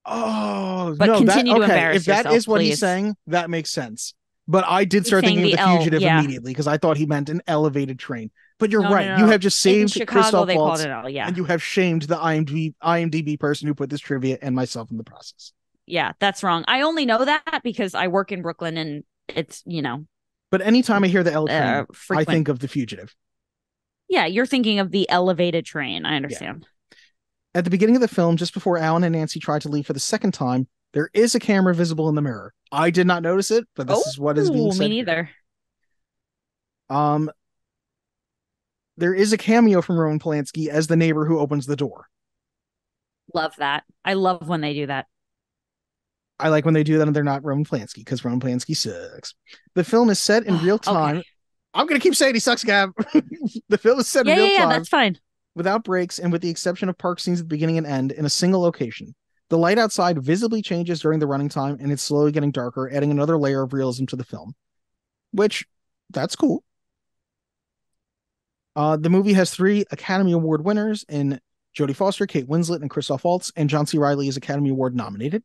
Oh, but no, continue to embarrass if that yourself, is what please. he's saying, that makes sense. But I did start thinking of The Fugitive immediately because I thought he meant an elevated train. But you're right. No. You have just saved Christoph Waltz, and you have shamed the IMDb person who put this trivia and myself in the process. Yeah, that's wrong. I only know that because I work in Brooklyn, and it's, But anytime I hear the L train, I think of The Fugitive. Yeah, you're thinking of the elevated train. I understand. Yeah. At the beginning of the film, just before Alan and Nancy try to leave for the second time, there is a camera visible in the mirror. I did not notice it, but this is what is being said. Me neither. There is a cameo from Roman Polanski as the neighbor who opens the door. Love that. I love when they do that. I like when they do that and they're not Roman Polanski, because Roman Polanski sucks. The film is set in real time. Okay. I'm going to keep saying he sucks, Gab. The film is set in real time. Yeah, that's fine. Without breaks, and with the exception of park scenes at the beginning and end, in a single location. The light outside visibly changes during the running time, and it's slowly getting darker, adding another layer of realism to the film. Which, that's cool. The movie has 3 Academy Award winners in Jodie Foster, Kate Winslet, and Christoph Waltz, and John C. Reilly is Academy Award nominated.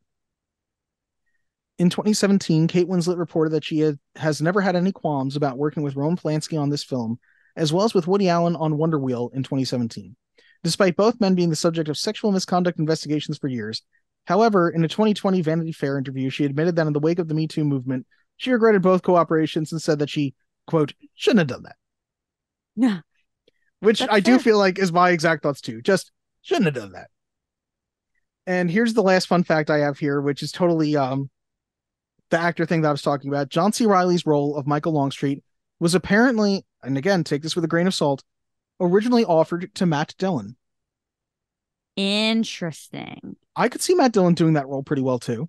In 2017, Kate Winslet reported that she has never had any qualms about working with Roman Polanski on this film, as well as with Woody Allen on Wonder Wheel in 2017, despite both men being the subject of sexual misconduct investigations for years. However, in a 2020 Vanity Fair interview, she admitted that in the wake of the Me Too movement, she regretted both cooperations and said that she, quote, shouldn't have done that. Yeah. Which I do feel like is my exact thoughts too. Just shouldn't have done that. And here's the last fun fact I have here, which is totally the actor thing that I was talking about. John C. Reilly's role of Michael Longstreet was apparently, and again, take this with a grain of salt, originally offered to Matt Dillon. Interesting. I could see Matt Dillon doing that role pretty well too.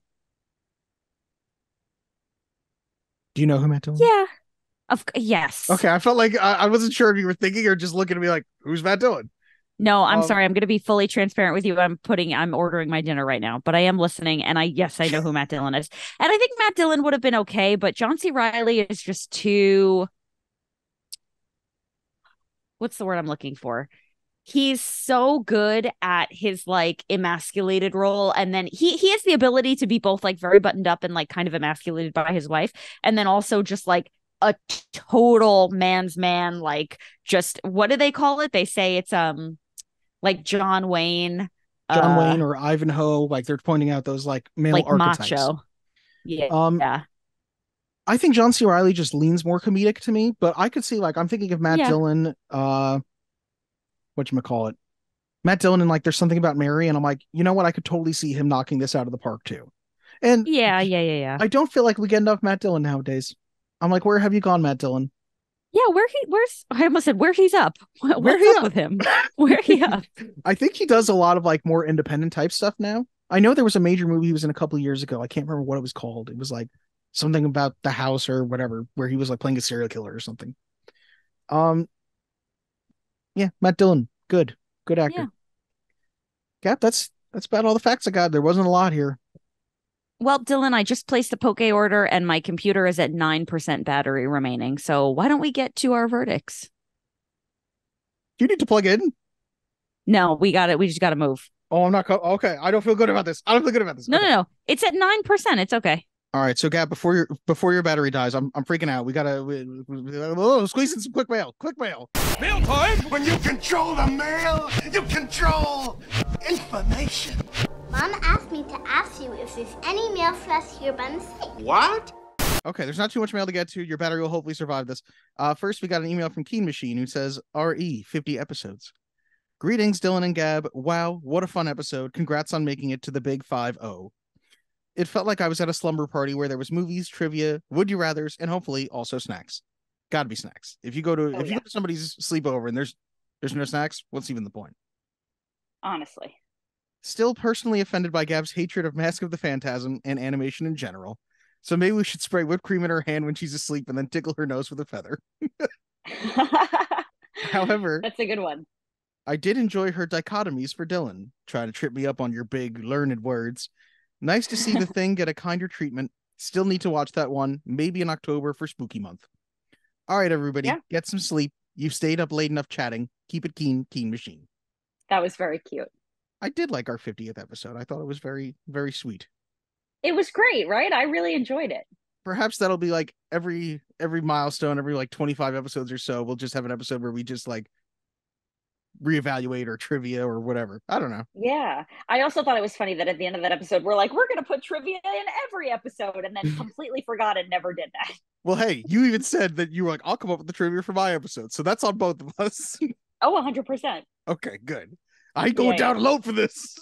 Do you know who Matt Dillon is? Yeah. Yes. Okay, I felt like I wasn't sure if you were thinking or just looking at me like, who's Matt Dillon? No, I'm sorry. I'm going to be fully transparent with you. I'm ordering my dinner right now, but I am listening. And I know who Matt Dillon is. And I think Matt Dillon would have been okay, but John C. Reilly is just too, what's the word I'm looking for? He's so good at his like emasculated role. And then he has the ability to be both like very buttoned up and like kind of emasculated by his wife. And then also just like a total man's man, like just, what do they call it? They say it's, like John Wayne or Ivanhoe, like they're pointing out those like male like archetypes. Macho. Yeah. I think John C. Reilly just leans more comedic to me, but I could see like I'm thinking of Matt Dillon, whatchamacallit? Matt Dillon, and like there's something about Mary, and I'm like, you know what? I could totally see him knocking this out of the park too. And yeah. I don't feel like we get enough Matt Dillon nowadays. I'm like, where have you gone, Matt Dillon? Yeah, I almost said where he's up. What's up with him? Where he up? I think he does a lot of like more independent type stuff now. I know there was a major movie he was in a couple of years ago. I can't remember what it was called. It was like something about the house or whatever, where he was like playing a serial killer or something. Yeah, Matt Dillon, good actor. Yeah, that's about all the facts I got. There wasn't a lot here. Well, Dylan, I just placed a poke order and my computer is at 9% battery remaining. So why don't we get to our verdicts? Do you need to plug in? No, we got it. We just got to move. Oh, I'm not. Okay. I don't feel good about this. No. It's at 9%. It's okay. All right. So, Gab, before your battery dies, I'm freaking out. We got to squeeze in some quick mail. Mail time! When you control the mail, you control information. Mom asked me to ask you if there's any mail for us here by mistake. What? Okay, there's not too much mail to get to. Your battery will hopefully survive this. First, we got an email from Keen Machine who says, RE, 50 episodes. Greetings, Dylan and Gab. Wow, what a fun episode. Congrats on making it to the big 5-0. It felt like I was at a slumber party where there was movies, trivia, would you rathers, and hopefully also snacks. Gotta be snacks. If you go to somebody's sleepover and there's no snacks, what's even the point? Honestly. Still personally offended by Gab's hatred of Mask of the Phantasm and animation in general. So maybe we should spray whipped cream in her hand when she's asleep and then tickle her nose with a feather. However, that's a good one. I did enjoy her dichotomies for Dylan. Try to trip me up on your big learned words. Nice to see The Thing get a kinder treatment. Still need to watch that one, maybe in October for Spooky Month. All right, everybody, get some sleep. You've stayed up late enough chatting. Keep it keen, Keen Machine. That was very cute. I did like our 50th episode. I thought it was very, very sweet. It was great, right? I really enjoyed it. Perhaps that'll be like every milestone, every like 25 episodes or so, we'll just have an episode where we just like reevaluate or trivia or whatever. I don't know. Yeah. I also thought it was funny that at the end of that episode, we're like, we're going to put trivia in every episode, and then completely forgot and never did that. Well, hey, you even said that you were like, I'll come up with the trivia for my episode. So that's on both of us. Oh, 100%. Okay, good. I ain't going down alone for this.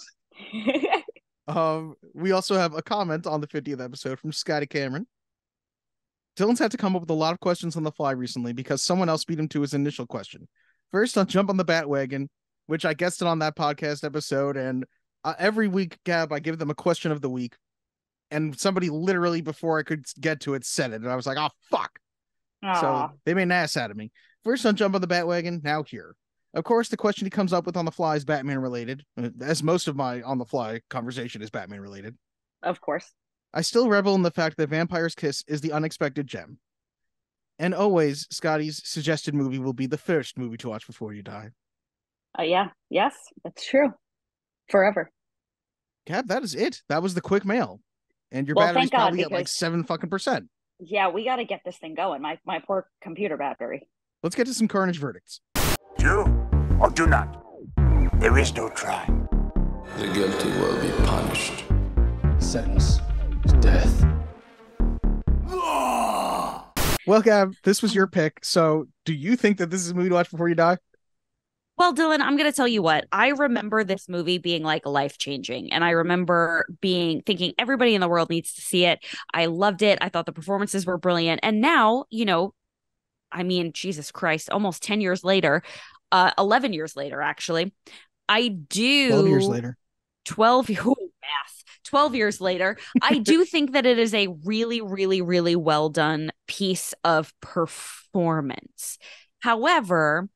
We also have a comment on the 50th episode from Scotty Cameron. Dylan's had to come up with a lot of questions on the fly recently because someone else beat him to his initial question. First, on Jump on the Batwagon, which I guested on that podcast episode, and every week, Gab, I give them a question of the week, and somebody literally, before I could get to it, said it, and I was like, oh, fuck. Aww. So they made an ass out of me. First, on Jump on the Batwagon, now here. Of course, the question he comes up with on the fly is Batman-related, as most of my on-the-fly conversation is Batman-related. Of course. I still revel in the fact that Vampire's Kiss is the unexpected gem. And always, Scotty's suggested movie will be the first movie to watch before you die. Yeah. Yes, that's true. Forever. Gab, that is it. That was the quick mail. And your battery's probably at like 7%. Yeah, we got to get this thing going. My poor computer battery. Let's get to some Carnage verdicts. Do or do not. There is no try. The guilty will be punished. Sentence is death. Well, Gab, this was your pick. So do you think that this is a movie to watch before you die? Well, Dylan, I'm going to tell you what. I remember this movie being like life-changing. And I remember thinking everybody in the world needs to see it. I loved it. I thought the performances were brilliant. And now, I mean, Jesus Christ, almost 10 years later, 11 years later, actually, I do. 12 years later. 12 years later, I do think that it is a really, really, really well done piece of performance. However,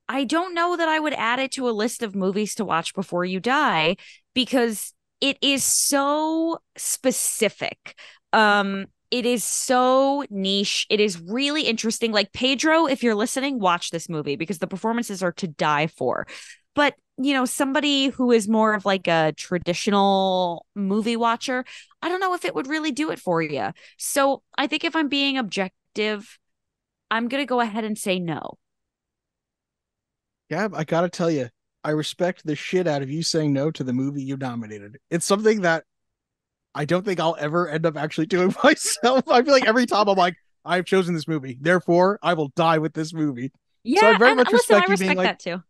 I don't know that I would add it to a list of movies to watch before you die because it is so specific. It is so niche. It is really interesting. Like, Pedro, if you're listening, watch this movie because the performances are to die for. But, somebody who is more of like a traditional movie watcher, I don't know if it would really do it for you. So I think if I'm being objective, I'm going to go ahead and say no. Gab, I got to tell you, I respect the shit out of you saying no to the movie you nominated. It's something that I don't think I'll ever end up actually doing myself. I feel like every time I'm like, I've chosen this movie, therefore I will die with this movie. Yeah, so I very much respect you respect being like, that too.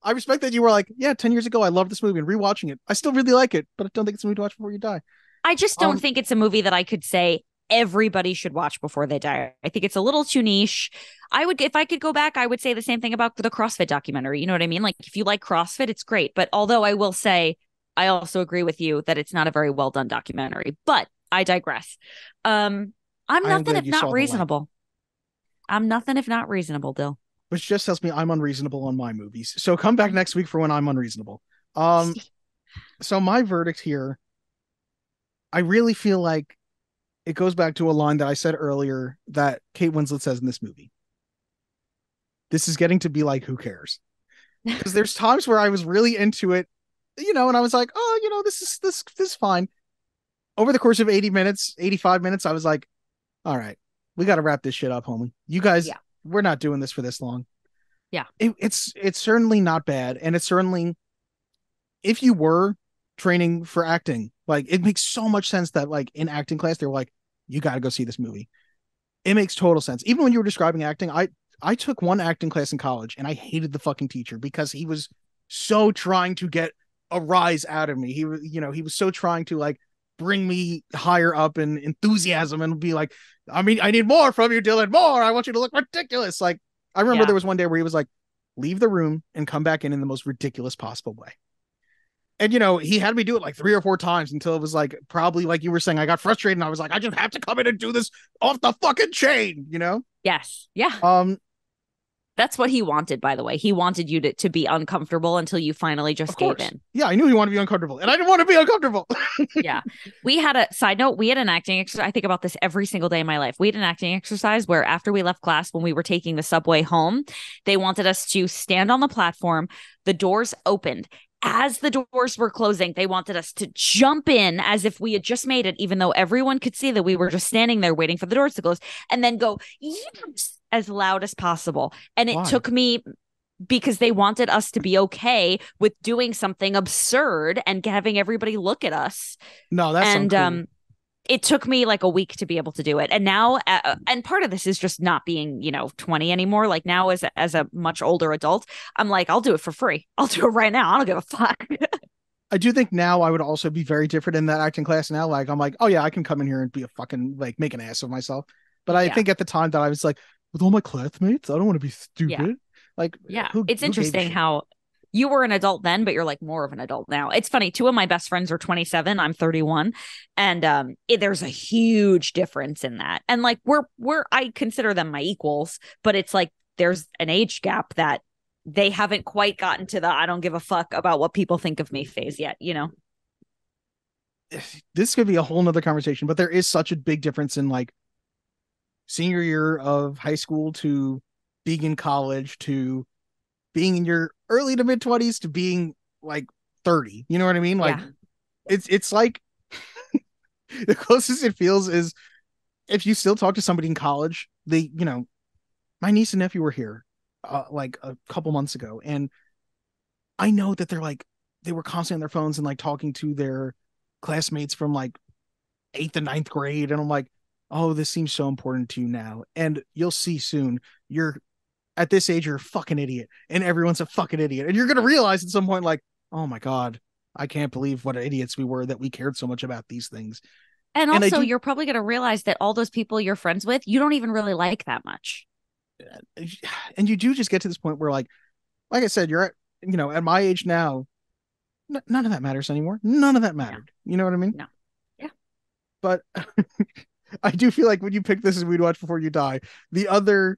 I respect that you were like, yeah, 10 years ago, I loved this movie and rewatching it. I still really like it, but I don't think it's a movie to watch before you die. I just don't think it's a movie that I could say everybody should watch before they die. I think it's a little too niche. If I could go back, I would say the same thing about the CrossFit documentary. You know what I mean? Like, if you like CrossFit, it's great. But although I will say, I also agree with you that it's not a very well done documentary, but I digress. I'm nothing if not reasonable. I'm nothing if not reasonable, Dill. Which just tells me I'm unreasonable on my movies. So come back next week for when I'm unreasonable. So my verdict here, I really feel like it goes back to a line that I said earlier that Kate Winslet says in this movie. This is getting to be like, who cares? Because there's times where I was really into it, and I was like, oh, this is fine. Over the course of 80 minutes, 85 minutes, I was like, all right, we got to wrap this shit up, homie. You guys, we're not doing this for this long. Yeah. It's certainly not bad. And it's certainly, if you were training for acting, like, it makes so much sense that like in acting class, they're like, you got to go see this movie. It makes total sense. Even when you were describing acting, I took one acting class in college and I hated the fucking teacher because he was so trying to get a rise out of me. He was so trying to like bring me higher up in enthusiasm and be like, I need more from you, Dylan, more. I want you to look ridiculous. Like, I remember there was one day where he was like, leave the room and come back in the most ridiculous possible way. And, you know, he had me do it like 3 or 4 times until it was like, probably like you were saying, I got frustrated and I was like, I just have to come in and do this off the fucking chain, you know? Yes. Yeah. That's what he wanted, by the way. He wanted you to be uncomfortable until you finally just gave in. Yeah, I knew he wanted to be uncomfortable, and I didn't want to be uncomfortable. Yeah. We had a side note. We had an acting exercise. I think about this every single day of my life. We had an acting exercise where after we left class, when we were taking the subway home, they wanted us to stand on the platform. The doors opened. As the doors were closing, they wanted us to jump in as if we had just made it, even though everyone could see that we were just standing there waiting for the doors to close, and then go, yes, as loud as possible. And it took me, because they wanted us to be okay with doing something absurd and having everybody look at us. No, that's uncool. It took me like a week to be able to do it. And now, and part of this is just not being, 20 anymore. Like now as a much older adult, I'm like, I'll do it for free. I'll do it right now. I don't give a fuck. I do think now I would also be very different in that acting class now. Like, I'm like, oh yeah, I can come in here and be a fucking, like, make an ass of myself. But I think at the time that I was like, with all my classmates, I don't want to be stupid. Yeah. Like, It's interesting how you were an adult then, but you're like more of an adult now. It's funny. 2 of my best friends are 27. I'm 31. And there's a huge difference in that. And like, I consider them my equals, but it's like, there's an age gap that they haven't quite gotten to the, I don't give a fuck about what people think of me phase yet, This could be a whole nother conversation, but there is such a big difference in like senior year of high school to being in college to being in your early to mid 20s to being like 30. You know what I mean? Like it's like the closest it feels is if you still talk to somebody in college, my niece and nephew were here like a couple months ago, and I know that they were constantly on their phones and like talking to their classmates from like 8th and 9th grade, and I'm like, oh, this seems so important to you now, and you'll see soon you're at this age, you're a fucking idiot, and everyone's a fucking idiot, and you're gonna realize at some point, like, oh my god, I can't believe what idiots we were that we cared so much about these things. And also, you're probably gonna realize that all those people you're friends with, you don't even really like that much. And you do just get to this point where, like I said, you're at my age now, none of that matters anymore. None of that mattered. No. You know what I mean? No. Yeah. But I do feel like when you pick This Is We'd Watch Before You Die, the other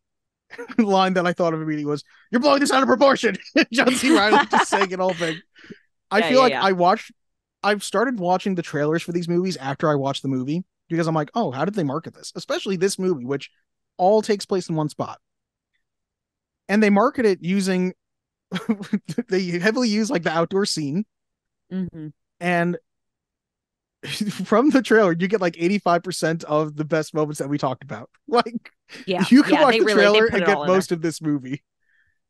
line that I thought of immediately was, "You're blowing this out of proportion." John C. Reilly just saying it all big. I feel like I've started watching the trailers for these movies after I watched the movie, because I'm like, oh, how did they market this? Especially this movie, which all takes place in one spot. And they market it using, they heavily use like the outdoor scene. Mm-hmm. And from the trailer, you get like 85% of the best moments that we talked about. Like, you can watch the trailer and get most of this movie.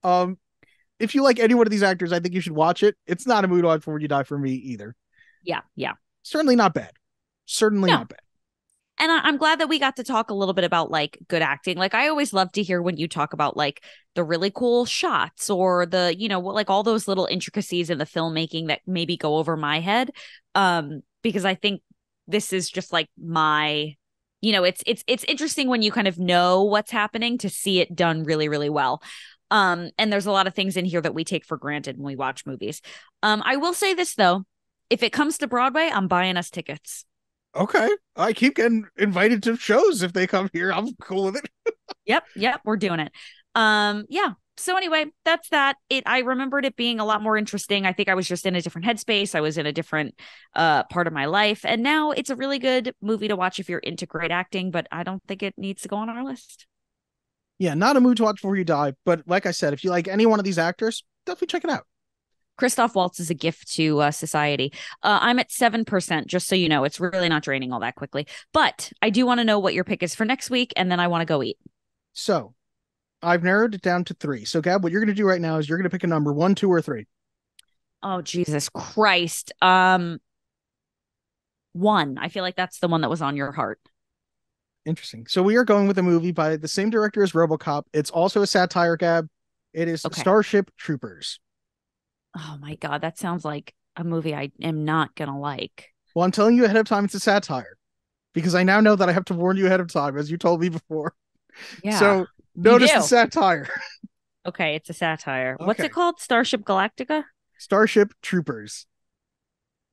If you like any one of these actors, I think you should watch it. It's not a movie to watch before you die for me either. Yeah. Certainly not bad. Not bad. And I'm glad that we got to talk a little bit about like good acting. Like I always love to hear when you talk about like the really cool shots or the, like all those little intricacies in the filmmaking that maybe go over my head. Because I think this is just like my, it's interesting when you kind of know what's happening to see it done really, really well. And there's a lot of things in here that we take for granted when we watch movies. I will say this though, if it comes to Broadway, I'm buying us tickets. Okay. I keep getting invited to shows if they come here. I'm cool with it. Yep, we're doing it. Yeah. So anyway, that's that. I remembered it being a lot more interesting. I think I was just in a different headspace. I was in a different part of my life. And now it's a really good movie to watch if you're into great acting, but I don't think it needs to go on our list. Yeah, not a movie to watch before you die. But like I said, if you like any one of these actors, definitely check it out. Christoph Waltz is a gift to society. I'm at 7%, just so you know. It's really not draining all that quickly. But I do want to know what your pick is for next week, and then I want to go eat. So I've narrowed it down to 3. So, Gab, what you're going to do right now is you're going to pick a number, 1, 2, or 3. Oh, Jesus Christ. 1. I feel like that's the one that was on your heart. Interesting. So we are going with a movie by the same director as RoboCop. It's also a satire, Gab. It is Starship Troopers. Oh my God, that sounds like a movie I am not going to like. Well, I'm telling you ahead of time, it's a satire. Because I now know that I have to warn you ahead of time, as you told me before. Yeah. So notice the satire. Okay, it's a satire. Okay. What's it called? Starship Galactica? Starship Troopers.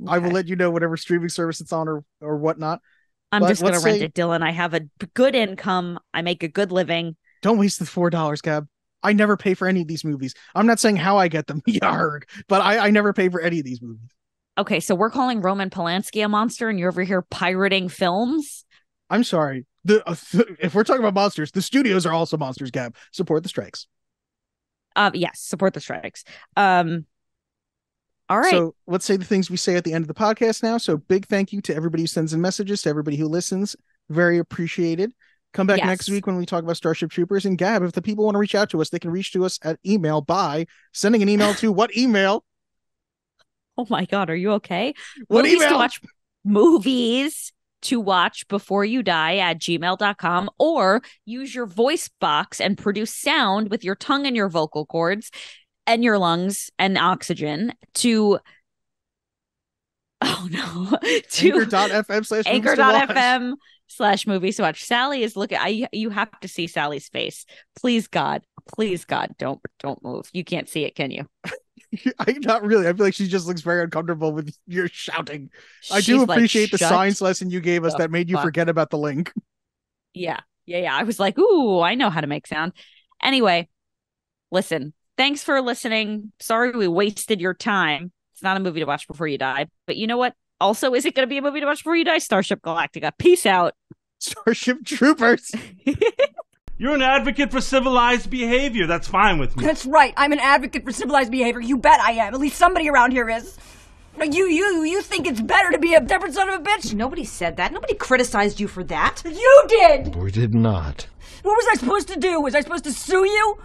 I will let you know whatever streaming service it's on or whatnot. I'm just going to rent it, Dylan. I have a good income. I make a good living. Don't waste the $4, Gab. I never pay for any of these movies. I'm not saying how I get them, yarg, but I never pay for any of these movies. Okay, so we're calling Roman Polanski a monster and you're over here pirating films? I'm sorry. If we're talking about monsters, the studios are also monsters, Gab. Support the strikes. Yes, support the strikes. All right. So let's say the things we say at the end of the podcast now. So big thank you to everybody who sends in messages, to everybody who listens. Very appreciated. Come back next week when we talk about Starship Troopers. And Gab, if the people want to reach out to us, they can reach to us at email by sending an email to what email? Oh my God, are you okay? What email? Movies to watch before you die at gmail.com, or use your voice box and produce sound with your tongue and your vocal cords and your lungs and oxygen to anchor.fm/movies to watch. Sally is looking. You have to see Sally's face. Please God, don't move. You can't see it, can you? Not really. I feel like she just looks very uncomfortable with your shouting. I do appreciate the science lesson you gave us that made you forget about the link. Yeah. I was like, ooh, I know how to make sound. Anyway, listen. Thanks for listening. Sorry we wasted your time. It's not a movie to watch before you die. But you know what? Also, is it going to be a movie to watch before you die? Starship Galactica. Peace out. Starship Troopers. You're an advocate for civilized behavior. That's fine with me. That's right. I'm an advocate for civilized behavior. You bet I am. At least somebody around here is. You think it's better to be a different son of a bitch? Nobody said that. Nobody criticized you for that. You did! We did not. What was I supposed to do? Was I supposed to sue you?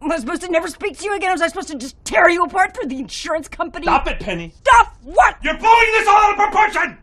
Was I supposed to never speak to you again? Was I supposed to just tear you apart through the insurance company? Stop it, Penny. Stop what? You're blowing this all out of proportion!